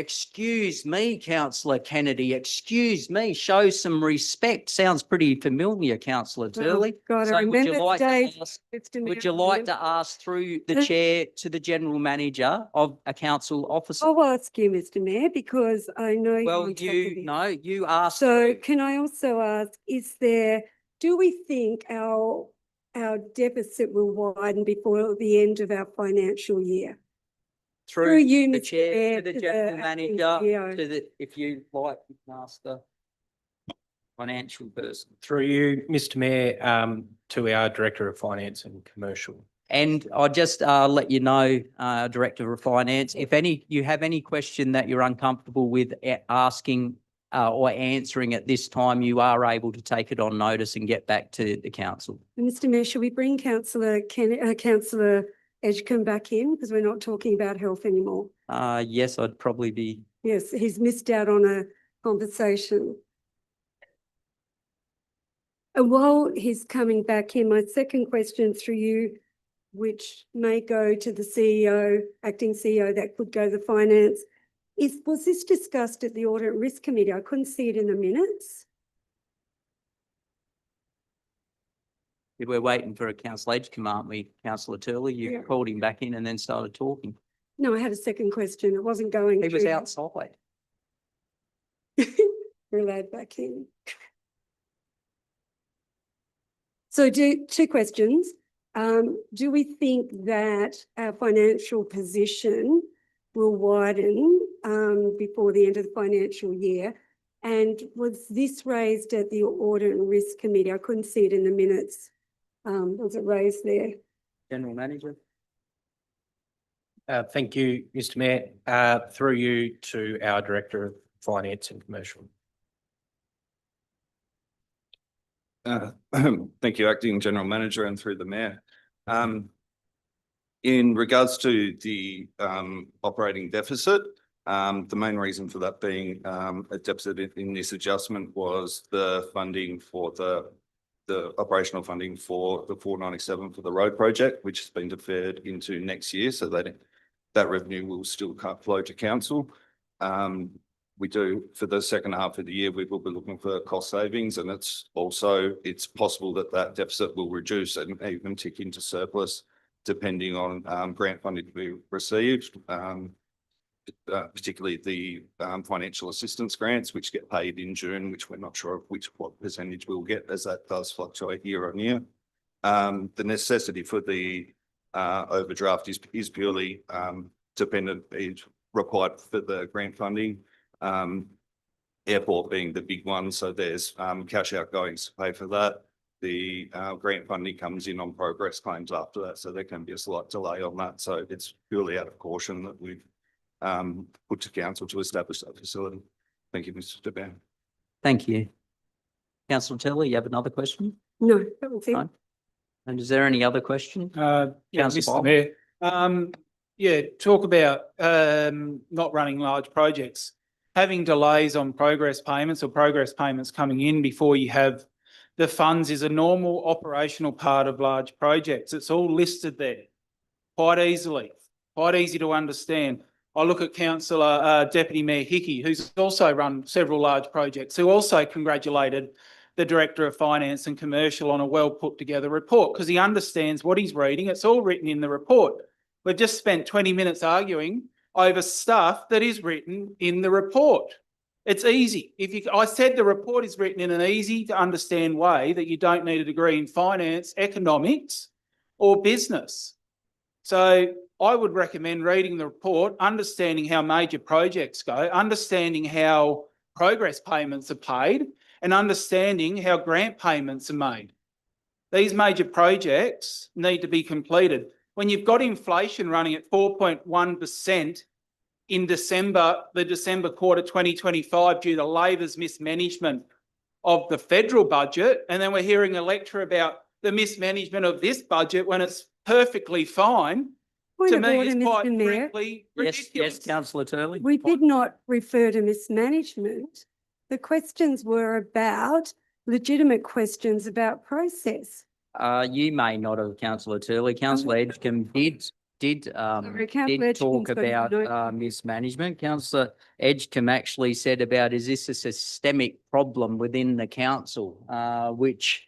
Excuse me, councillor Kennedy, excuse me, show some respect. Sounds pretty familiar, councillor Well, Turley. God, So I would you remember like to days, ask, Mr. would Mayor, you I like remember- to ask through the Uh, chair to the general manager of a council officer? I'll ask you, Mr. Mayor, because I know you're Well, on top of you, this. no, you asked. So can I also ask, do we think our deficit will widen before the end of our financial year? Through you, the Mr. chair, Mayor, to the to general the acting manager, CEO. to the, if you like, you can ask the financial person. Through you, Mr. Mayor, to our Director of Finance and Commercial. And I'll just let you know, Director of Finance, if you have any question that you're uncomfortable with asking or answering at this time, you are able to take it on notice and get back to the council. Mr. Mayor, should we bring councillor Edgecombe back in, because we're not talking about health anymore? Yes, I'd probably be. Yes, he's missed out on a conversation. And while he's coming back in, my second question through you, which may go to the CEO, acting CEO, that could go to finance, was this discussed at the Audit and Risk Committee? I couldn't see it in the minutes. We're waiting for a councillor Edgecombe, aren't we, councillor Turley? You Yeah. called him back in and then started talking. No, I had a second question. It wasn't going. He was through. outside. We're allowed back in. So two questions. Do we think that our financial position will widen before the end of the financial year? And was this raised at the Audit and Risk Committee? I couldn't see it in the minutes. Was it raised there? General manager. Thank you, Mr. Mayor. Through you to our Director of Finance and Commercial. Thank you, Acting General Manager, and through the Mayor. In regards to the operating deficit, the main reason for that being a deficit in this adjustment was the funding for the operational funding for the 497 for the road project, which has been deferred into next year, so that revenue will still flow to council. We do, for the second half of the year, we will be looking for cost savings, and it's possible that deficit will reduce and even tick into surplus depending on grant funding to be received, particularly the financial assistance grants, which get paid in June, which we're not sure of what percentage we'll get, as that does fluctuate year on year. The necessity for the overdraft is purely dependent, is required for the grant funding. Airport being the big one, so there's cash outgoings to pay for that. The grant funding comes in on progress claims after that, so there can be a slight delay on that. So it's purely out of caution that we've put to council to establish that facility. Thank you, Mr. DeBan. Thank you. Councillor Turley, you have another question? No, that was it. Fine. And is there any other question? Yeah, Councillor Mr. Bob? Mayor. Talk about not running large projects. Having delays on progress payments or progress payments coming in before you have the funds is a normal operational part of large projects. It's all listed there quite easily, quite easy to understand. I look at Councillor Deputy Mayor Hickey, who's also run several large projects, who also congratulated the Director of Finance and Commercial on a well put together report because he understands what he's reading. It's all written in the report. We've just spent 20 minutes arguing over stuff that is written in the report. It's easy. I said the report is written in an easy to understand way that you don't need a degree in finance, economics, or business. So I would recommend reading the report, understanding how major projects go, understanding how progress payments are paid, and understanding how grant payments are made. These major projects need to be completed. When you've got inflation running at 4.1% in the December quarter 2025 due to Labor's mismanagement of the federal budget, and then we're hearing a lecture about the mismanagement of this budget when it's perfectly fine, Point to of me order, it's quite Mr. Mayor. frankly Yes, ridiculous. yes, councillor Turley. We did not refer to mismanagement. The questions were about legitimate questions about process. You may not have, councillor Turley. Councillor Edgecombe did did Sorry, Councillor did talk Edgecombe's got his about note. mismanagement. Councillor Edgecombe actually said about, is this a systemic problem within the council? Which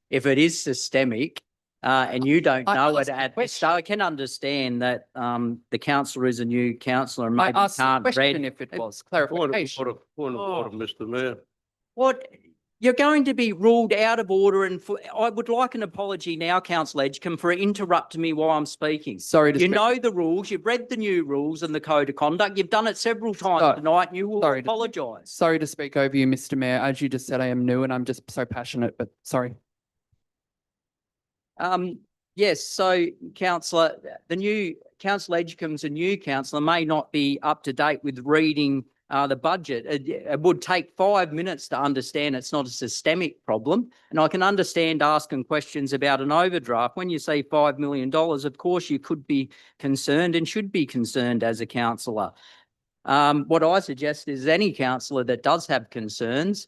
if it is systemic, and you don't I know it asked a at this question. stage, I can understand that the councillor is a new councillor and I maybe asked a can't question read. if it was Point of clarification. point of order, Mr. Mayor. What, you're going to be ruled out of order and I would like an apology now, councillor Edgecombe, for interrupting me while I'm speaking. Sorry to You speak. know the rules, you've read the new rules and the code of conduct, you've done it several times Sorry. tonight and you will Sorry to- apologise. Sorry to speak over you, Mr. Mayor. As you just said, I am new and I'm just so passionate, but sorry. Yes, so councillor, the new councillor Edgecombe's a new councillor, may not be up to date with reading the budget. It would take 5 minutes to understand it's not a systemic problem. And I can understand asking questions about an overdraft. When you say $5 million, of course, you could be concerned and should be concerned as a councillor. What I suggest is any councillor that does have concerns,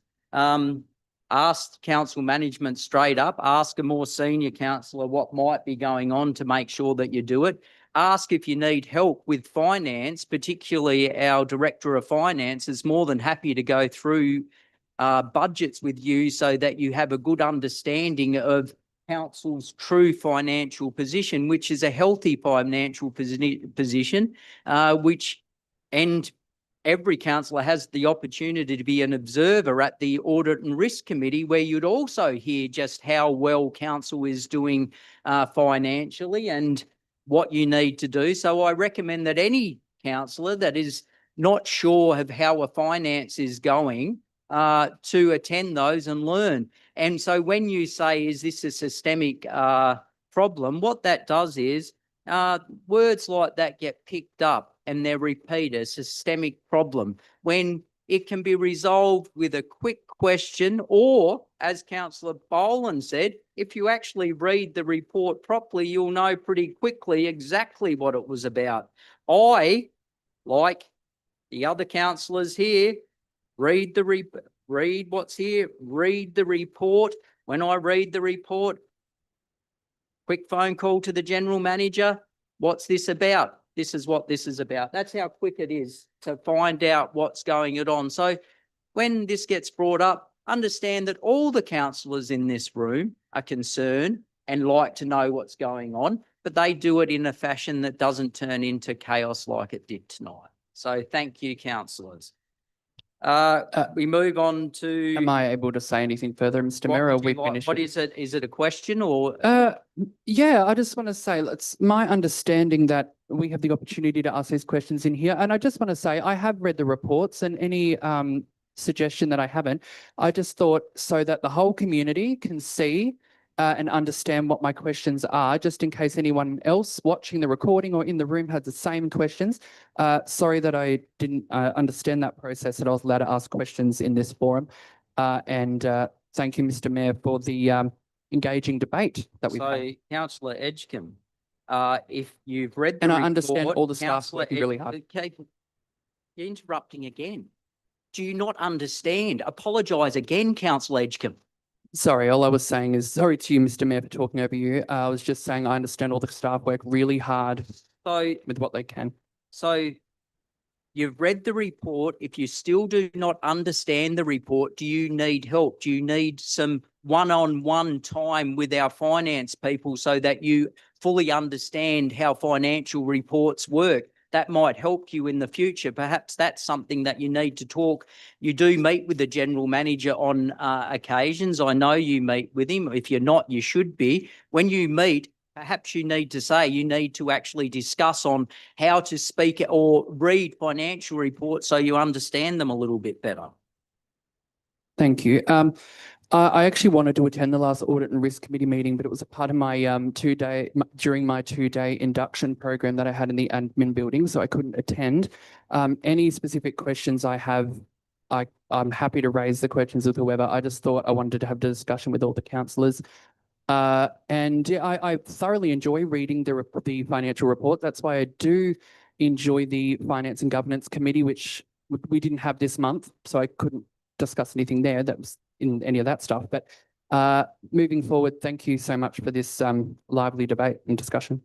ask council management straight up, ask a more senior councillor what might be going on to make sure that you do it. Ask if you need help with finance, particularly our Director of Finance is more than happy to go through budgets with you so that you have a good understanding of council's true financial position, which is a healthy financial position, and every councillor has the opportunity to be an observer at the Audit and Risk Committee, where you'd also hear just how well council is doing financially and what you need to do. So I recommend that any councillor that is not sure of how a finance is going to attend those and learn. And so when you say, is this a systemic problem, what that does is words like that get picked up and they're repeated, systemic problem, when it can be resolved with a quick question, or as Councillor Boland said, if you actually read the report properly, you'll know pretty quickly exactly what it was about. I, like the other councillors here, read what's here, read the report. When I read the report, quick phone call to the general manager. What's this about? This is what this is about. That's how quick it is to find out what's going on. So when this gets brought up, understand that all the councillors in this room are concerned and like to know what's going on, but they do it in a fashion that doesn't turn into chaos like it did tonight. So thank you, councillors. We move on to. Am I able to say anything further, Mr. Mayor? Or we finish? What is it? Is it a question or? Yeah, I just want to say, it's my understanding that we have the opportunity to ask these questions in here. And I just want to say, I have read the reports, and any suggestion that I haven't, I just thought so that the whole community can see and understand what my questions are, just in case anyone else watching the recording or in the room had the same questions. Sorry that I didn't understand that process, that I was allowed to ask questions in this forum. And thank you, Mr. Mayor, for the engaging debate that we've had. So, Councillor Edgecombe, if you've read the And I report, understand all the staff Councillor working really hard. You're interrupting again. Do you not understand? Apologise again, Councillor Edgecombe. Sorry, all I was saying is, sorry to you, Mr. Mayor, for talking over you. I was just saying I understand all the staff work really hard So, with what they can. so you've read the report. If you still do not understand the report, do you need help? Do you need some one-on-one time with our finance people so that you fully understand how financial reports work? That might help you in the future. Perhaps that's something that you need to talk. You do meet with the general manager on occasions. I know you meet with him. If you're not, you should be. When you meet, perhaps you need to say, you need to actually discuss on how to speak or read financial reports so you understand them a little bit better. Thank you. I actually wanted to attend the last Audit and Risk Committee meeting, but it was a part of my during my 2-day induction program that I had in the admin building, so I couldn't attend. Any specific questions I have, I'm happy to raise the questions with whoever. I just thought I wanted to have a discussion with all the councillors. And yeah, I thoroughly enjoy reading the financial report. That's why I do enjoy the Finance and Governance Committee, which we didn't have this month, so I couldn't discuss anything there that was in any of that stuff. But moving forward, thank you so much for this lively debate and discussion.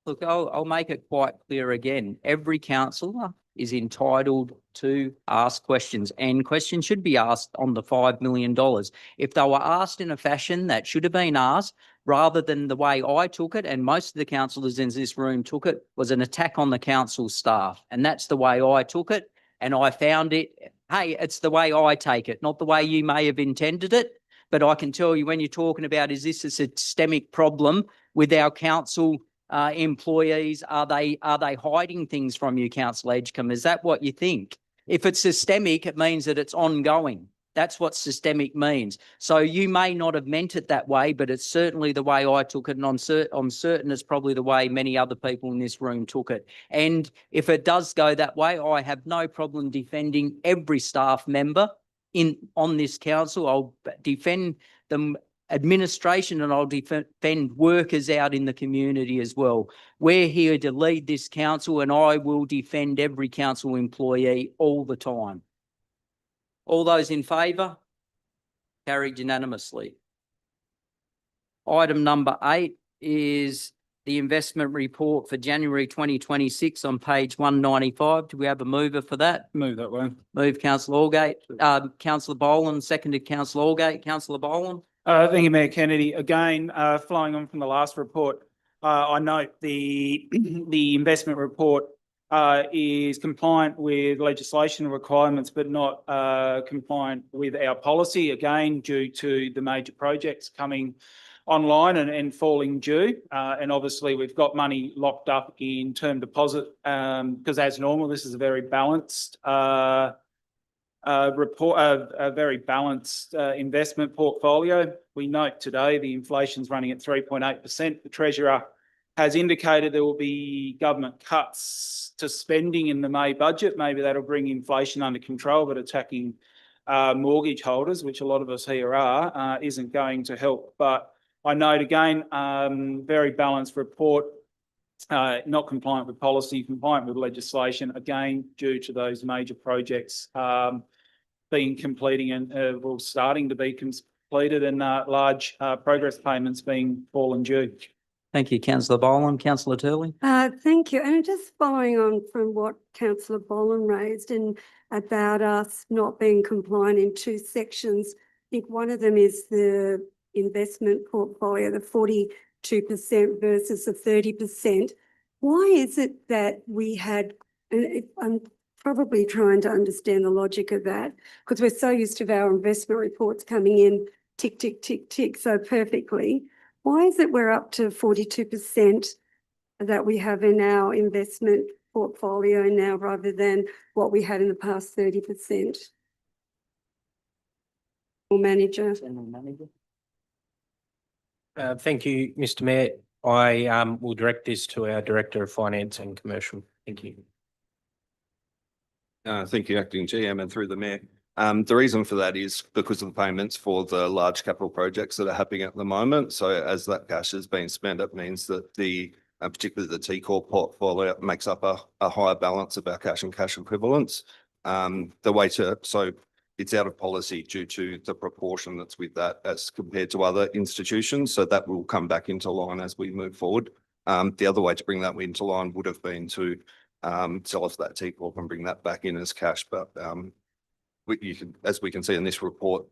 Look, I'll make it quite clear again. Every councillor is entitled to ask questions, and questions should be asked on the $5 million. If they were asked in a fashion that should have been asked, rather than the way I took it, and most of the councillors in this room took it, was an attack on the council staff. And that's the way I took it. And I found it, hey, it's the way I take it, not the way you may have intended it. But I can tell you, when you're talking about, is this a systemic problem with our council employees? Are they hiding things from you, Councillor Edgecombe? Is that what you think? If it's systemic, it means that it's ongoing. That's what systemic means. So you may not have meant it that way, but it's certainly the way I took it, and I'm certain it's probably the way many other people in this room took it. And if it does go that way, I have no problem defending every staff member on this council. I'll defend them administration, and I'll defend workers out in the community as well. We're here to lead this council, and I will defend every council employee all the time. All those in favour? Carried unanimously. Item number 8 is the investment report for January 2026 on page 195. Do we have a mover for that? Move that way. Move Councillor Allgate. Councillor Boland, seconded Councillor Allgate. Councillor Boland. Thank you, Mayor Kennedy. Again, flowing on from the last report, I note the investment report is compliant with legislation requirements, but not compliant with our policy, again, due to the major projects coming online and falling due. And obviously, we've got money locked up in term deposit because, as normal, this is a very balanced a very balanced investment portfolio. We note today the inflation's running at 3.8%. The Treasurer has indicated there will be government cuts to spending in the May budget. Maybe that'll bring inflation under control, but attacking mortgage holders, which a lot of us here are, isn't going to help. But I note again, very balanced report, not compliant with policy, compliant with legislation, again, due to those major projects being completing and well, starting to be completed, and large progress payments being fallen due. Thank you, Councillor Boland. Councillor Turley. Thank you. And just following on from what Councillor Boland raised and about us not being compliant in 2 sections, I think one of them is the investment portfolio, the 42% versus the 30%. Why is it that we had, and I'm probably trying to understand the logic of that, because we're so used to our investment reports coming in tick, tick, tick, tick so perfectly. Why is it we're up to 42% that we have in our investment portfolio now rather than what we had in the past 30%? Or manager. Thank you, Mr. Mayor. I will direct this to our Director of Finance and Commercial. Thank you. Thank you, Acting GM, and through the Mayor. The reason for that is because of the payments for the large capital projects that are happening at the moment. So as that cash is being spent, it means that particularly the TCorp portfolio makes up a higher balance of our cash and cash equivalents. So it's out of policy due to the proportion that's with that as compared to other institutions. So that will come back into line as we move forward. The other way to bring that into line would have been to sell off that TCorp and bring that back in as cash. But as we can see in this report,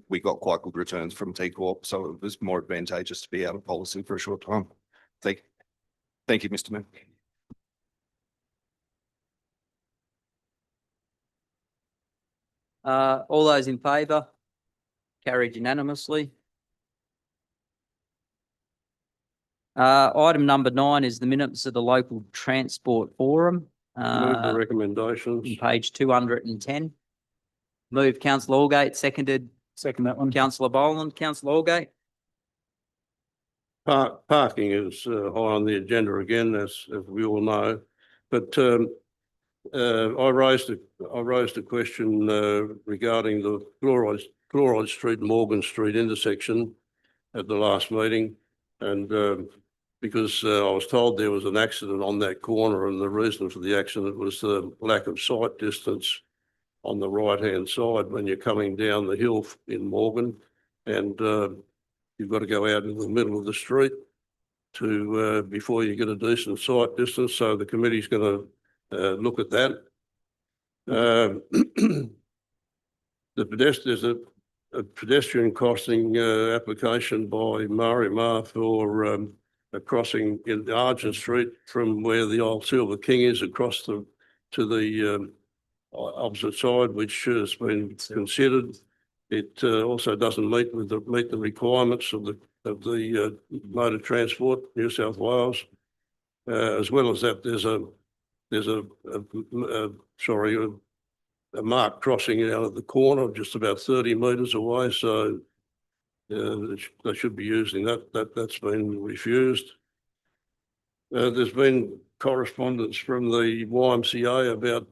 we got quite good returns from TCorp, so it was more advantageous to be out of policy for a short time. Thank you, Mr. Mayor. All those in favour? Carried unanimously. Item number 9 is the minutes of the local transport forum. Move the recommendations. On page 210. Move Councillor Allgate, seconded Second that one. Councillor Boland. Councillor Allgate. Parking is high on the agenda again, as we all know. But I raised a question regarding the Chloride Street, Morgan Street intersection at the last meeting, and because I was told there was an accident on that corner, and the reason for the accident was the lack of sight distance on the right-hand side when you're coming down the hill in Morgan, and you've got to go out in the middle of the street to, before you get a decent sight distance, so the committee's gonna, look at that. There's a pedestrian crossing, application by Marimar for, a crossing in Argent Street from where the old Silver King is across to the, opposite side, which has been considered. It, also doesn't meet the requirements of the Motor Transport New South Wales. As well as that, there's a marked crossing out of the corner, just about 30 metres away, so they should be using that. That's been refused. There's been correspondence from the YMCA about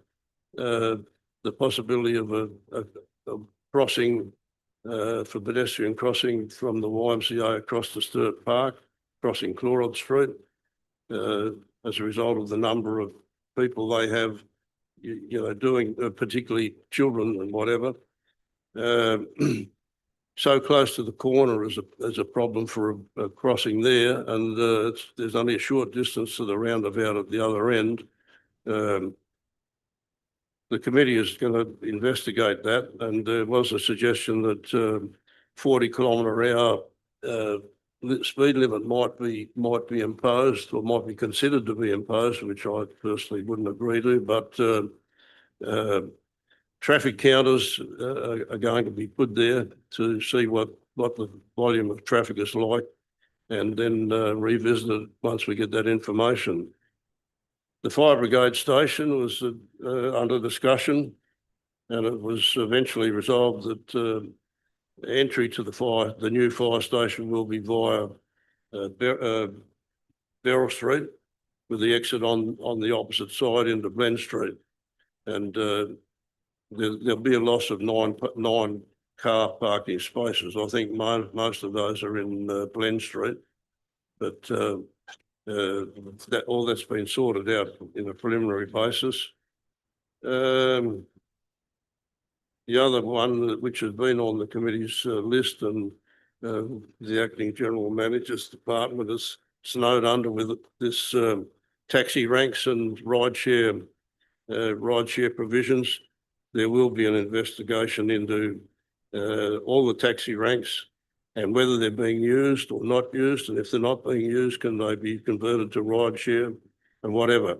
the possibility of a crossing for pedestrian crossing from the YMCA across to Sturt Park, crossing Clorod Street, as a result of the number of people they have, you know, doing, particularly children and whatever. So close to the corner is a problem for a crossing there, and there's only a short distance to the roundabout at the other end. The committee is going to investigate that, and there was a suggestion that 40 km/h speed limit might be imposed, or might be considered to be imposed, which I personally wouldn't agree to. But traffic counters are going to be put there to see what the volume of traffic is like, and then revisit it once we get that information. The fire brigade station was under discussion, and it was eventually resolved that entry to the new fire station will be via Beryl Street, with the exit on the opposite side into Glen Street, and there'll be a loss of nine car parking spaces. I think most of those are in Glen Street, but all that's been sorted out in a preliminary basis. The other one, which has been on the committee's list, and the acting general manager's department is snowed under with this taxi ranks and rideshare provisions. There will be an investigation into all the taxi ranks and whether they're being used or not used, and if they're not being used, can they be converted to rideshare and whatever.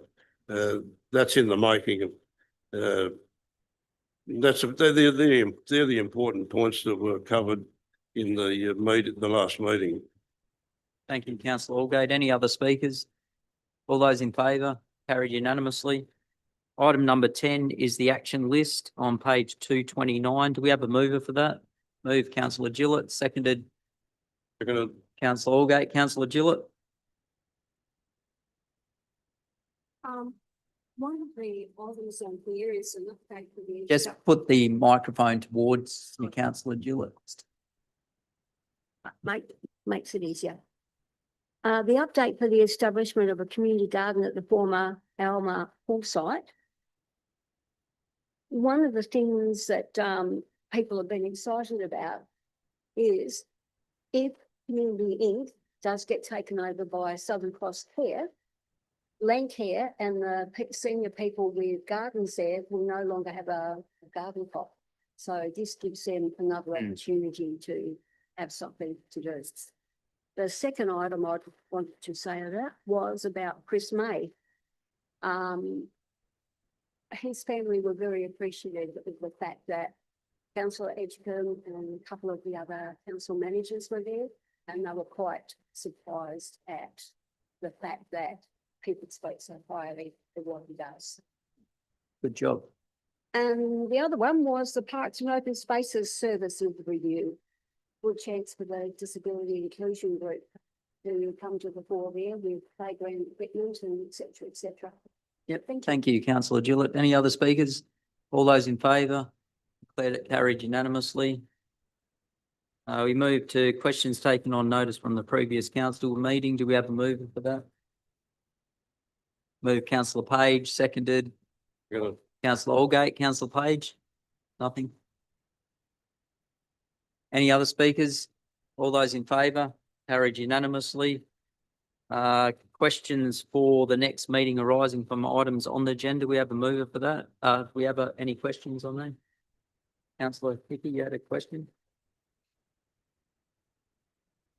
That's in the making. They're the important points that were covered in the last meeting. Thank you, councillor Allgate. Any other speakers? All those in favour? Carried unanimously. Item number 10 is the action list on page 229. Do we have a mover for that? Move, councillor Gillett, seconded councillor Allgate. Councillor Gillett. One of the items on here is an update for the. Just put the microphone towards you, councillor Gillett. Makes it easier. The update for the establishment of a community garden at the former Alma Hall site. One of the things that people have been excited about is if Community Inc. does get taken over by Southern Cross Care, Landcare and the senior people with gardens there will no longer have a garden crop. So this gives them another opportunity to have something to do. The second item I wanted to say about was about Chris May. His family were very appreciative of the fact that Councillor Edgecombe and a couple of the other council managers were there, and they were quite surprised at the fact that people spoke so highly of what he does. Good job. And the other one was the Parks and Open Spaces Services Review. Good chance for the Disability Inclusion Group to come to the fore there with playground equipment and et cetera, et cetera. Yep. Thank you, councillor Gillett. Any other speakers? All those in favour? Declared it carried unanimously. We move to questions taken on notice from the previous council meeting. Do we have a mover for that? Move, councillor Page, seconded. Councillor Allgate. Councillor Page? Nothing. Any other speakers? All those in favour? Carried unanimously. Questions for the next meeting arising from items on the agenda. We have a mover for that. Do we have any questions on that? Councillor Hickey, you had a question?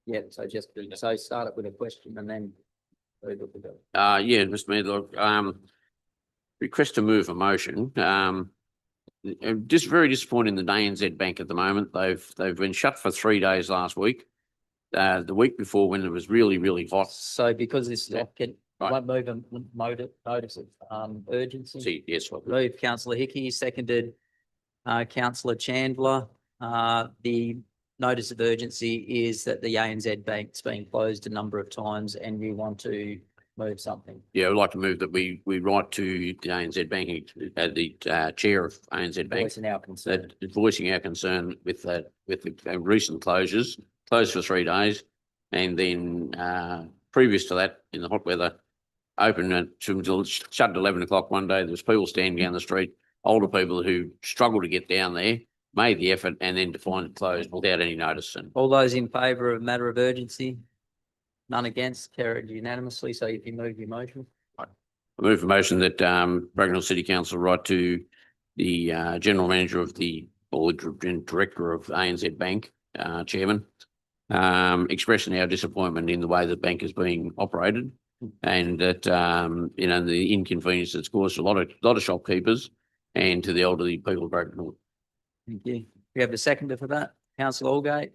Yeah, so start it with a question and then. Yeah, Mr. Mayor, look, request to move a motion. Just very disappointed in the ANZ Bank at the moment. They've been shut for 3 days last week. The week before when it was really, really hot. So because this Yeah, right. won't move a notice of urgency. See, yes, Move councillor Hickey, seconded councillor Chandler. The notice of urgency is that the ANZ Bank's been closed a number of times and you want to move something. Yeah, I'd like to move that we write to the ANZ Bank, the chair of ANZ Bank, Voicing our concern. voicing our concern with the recent closures, closed for 3 days. And then previous to that, in the hot weather, open until shut at 11 o'clock one day. There was people standing down the street, older people who struggled to get down there, made the effort and then to find it closed without any notice. And All those in favour of matter of urgency? None against, carried unanimously. So if you move your motion. I move a motion that Bracknell City Council write to the general manager of or director of ANZ Bank, chairman, expressing our disappointment in the way the bank is being operated, and that the inconvenience it's caused a lot of shopkeepers and to the elderly people of Bracknell. Thank you. We have a seconder for that, councillor Allgate.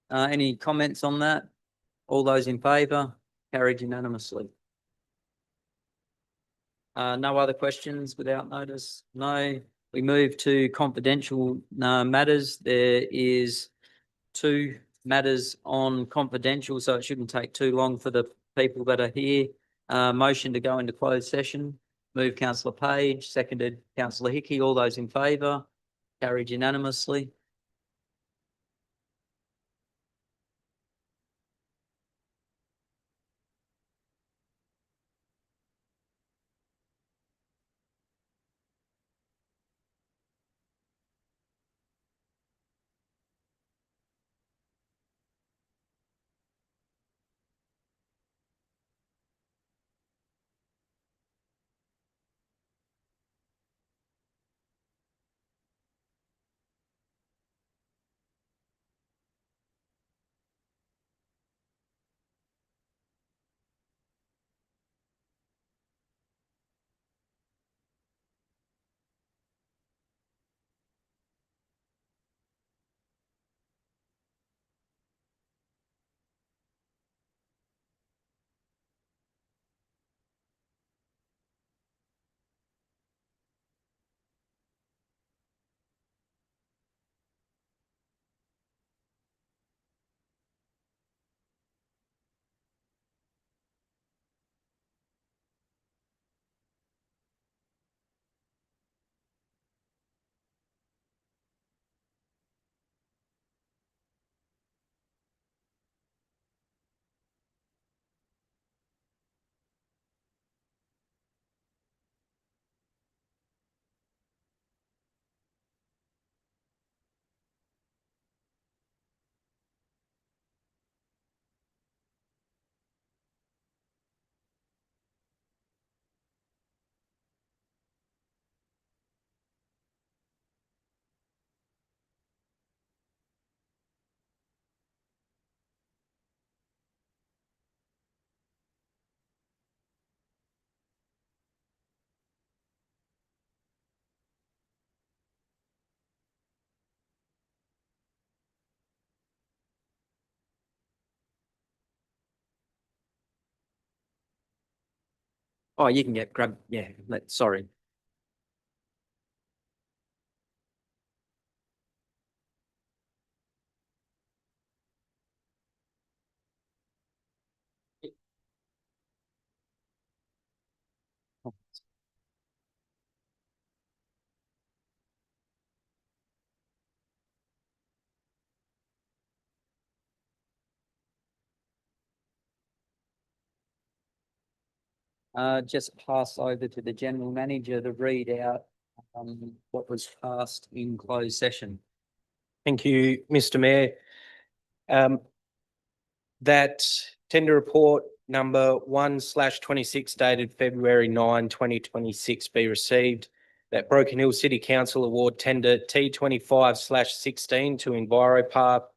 Any comments on that? All those in favour? Carried unanimously. No other questions without notice? No. We move to confidential matters. There is 2 matters on confidential, so it shouldn't take too long for the people that are here. Motion to go into closed session. Move councillor Page, seconded councillor Hickey. All those in favour? Carried unanimously. Oh, you can grab, yeah, sorry. Just pass over to the general manager to read out what was passed in closed session. Thank you, Mr. Mayor. That tender report number 1/26 dated February 9, 2026 be received. That Broken Hill City Council award tender T25/16 to EnviroPath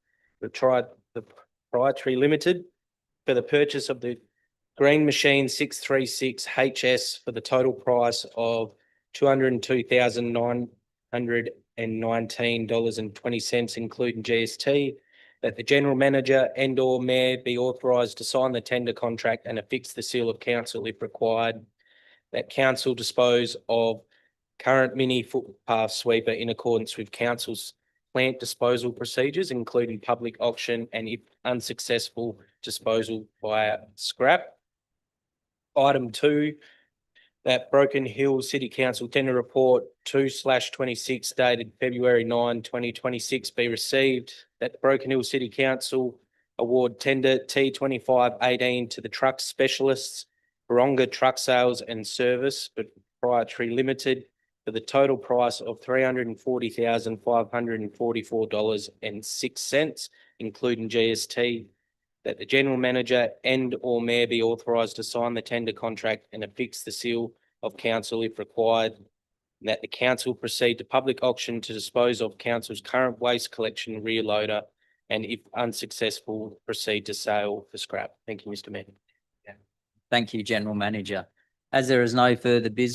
Proprietary Limited for the purchase of the Green Machine 636 HS for the total price of $202,919.20, including GST. That the general manager and or mayor be authorised to sign the tender contract and affix the seal of council if required. That council dispose of current mini footpath sweeper in accordance with council's plant disposal procedures, including public auction and if unsuccessful, disposal via scrap. Item 2, that Broken Hill City Council tender report 2/26 dated February 9, 2026 be received. That Broken Hill City Council award tender T2518 to the truck specialists, Baronga Truck Sales and Service Proprietary Limited for the total price of $340,544.06, including GST. That the general manager and or mayor be authorised to sign the tender contract and affix the seal of council if required. And that the council proceed to public auction to dispose of council's current waste collection rear loader and if unsuccessful, proceed to sale for scrap. Thank you, Mr. Mayor. Thank you, General Manager. As there is no further business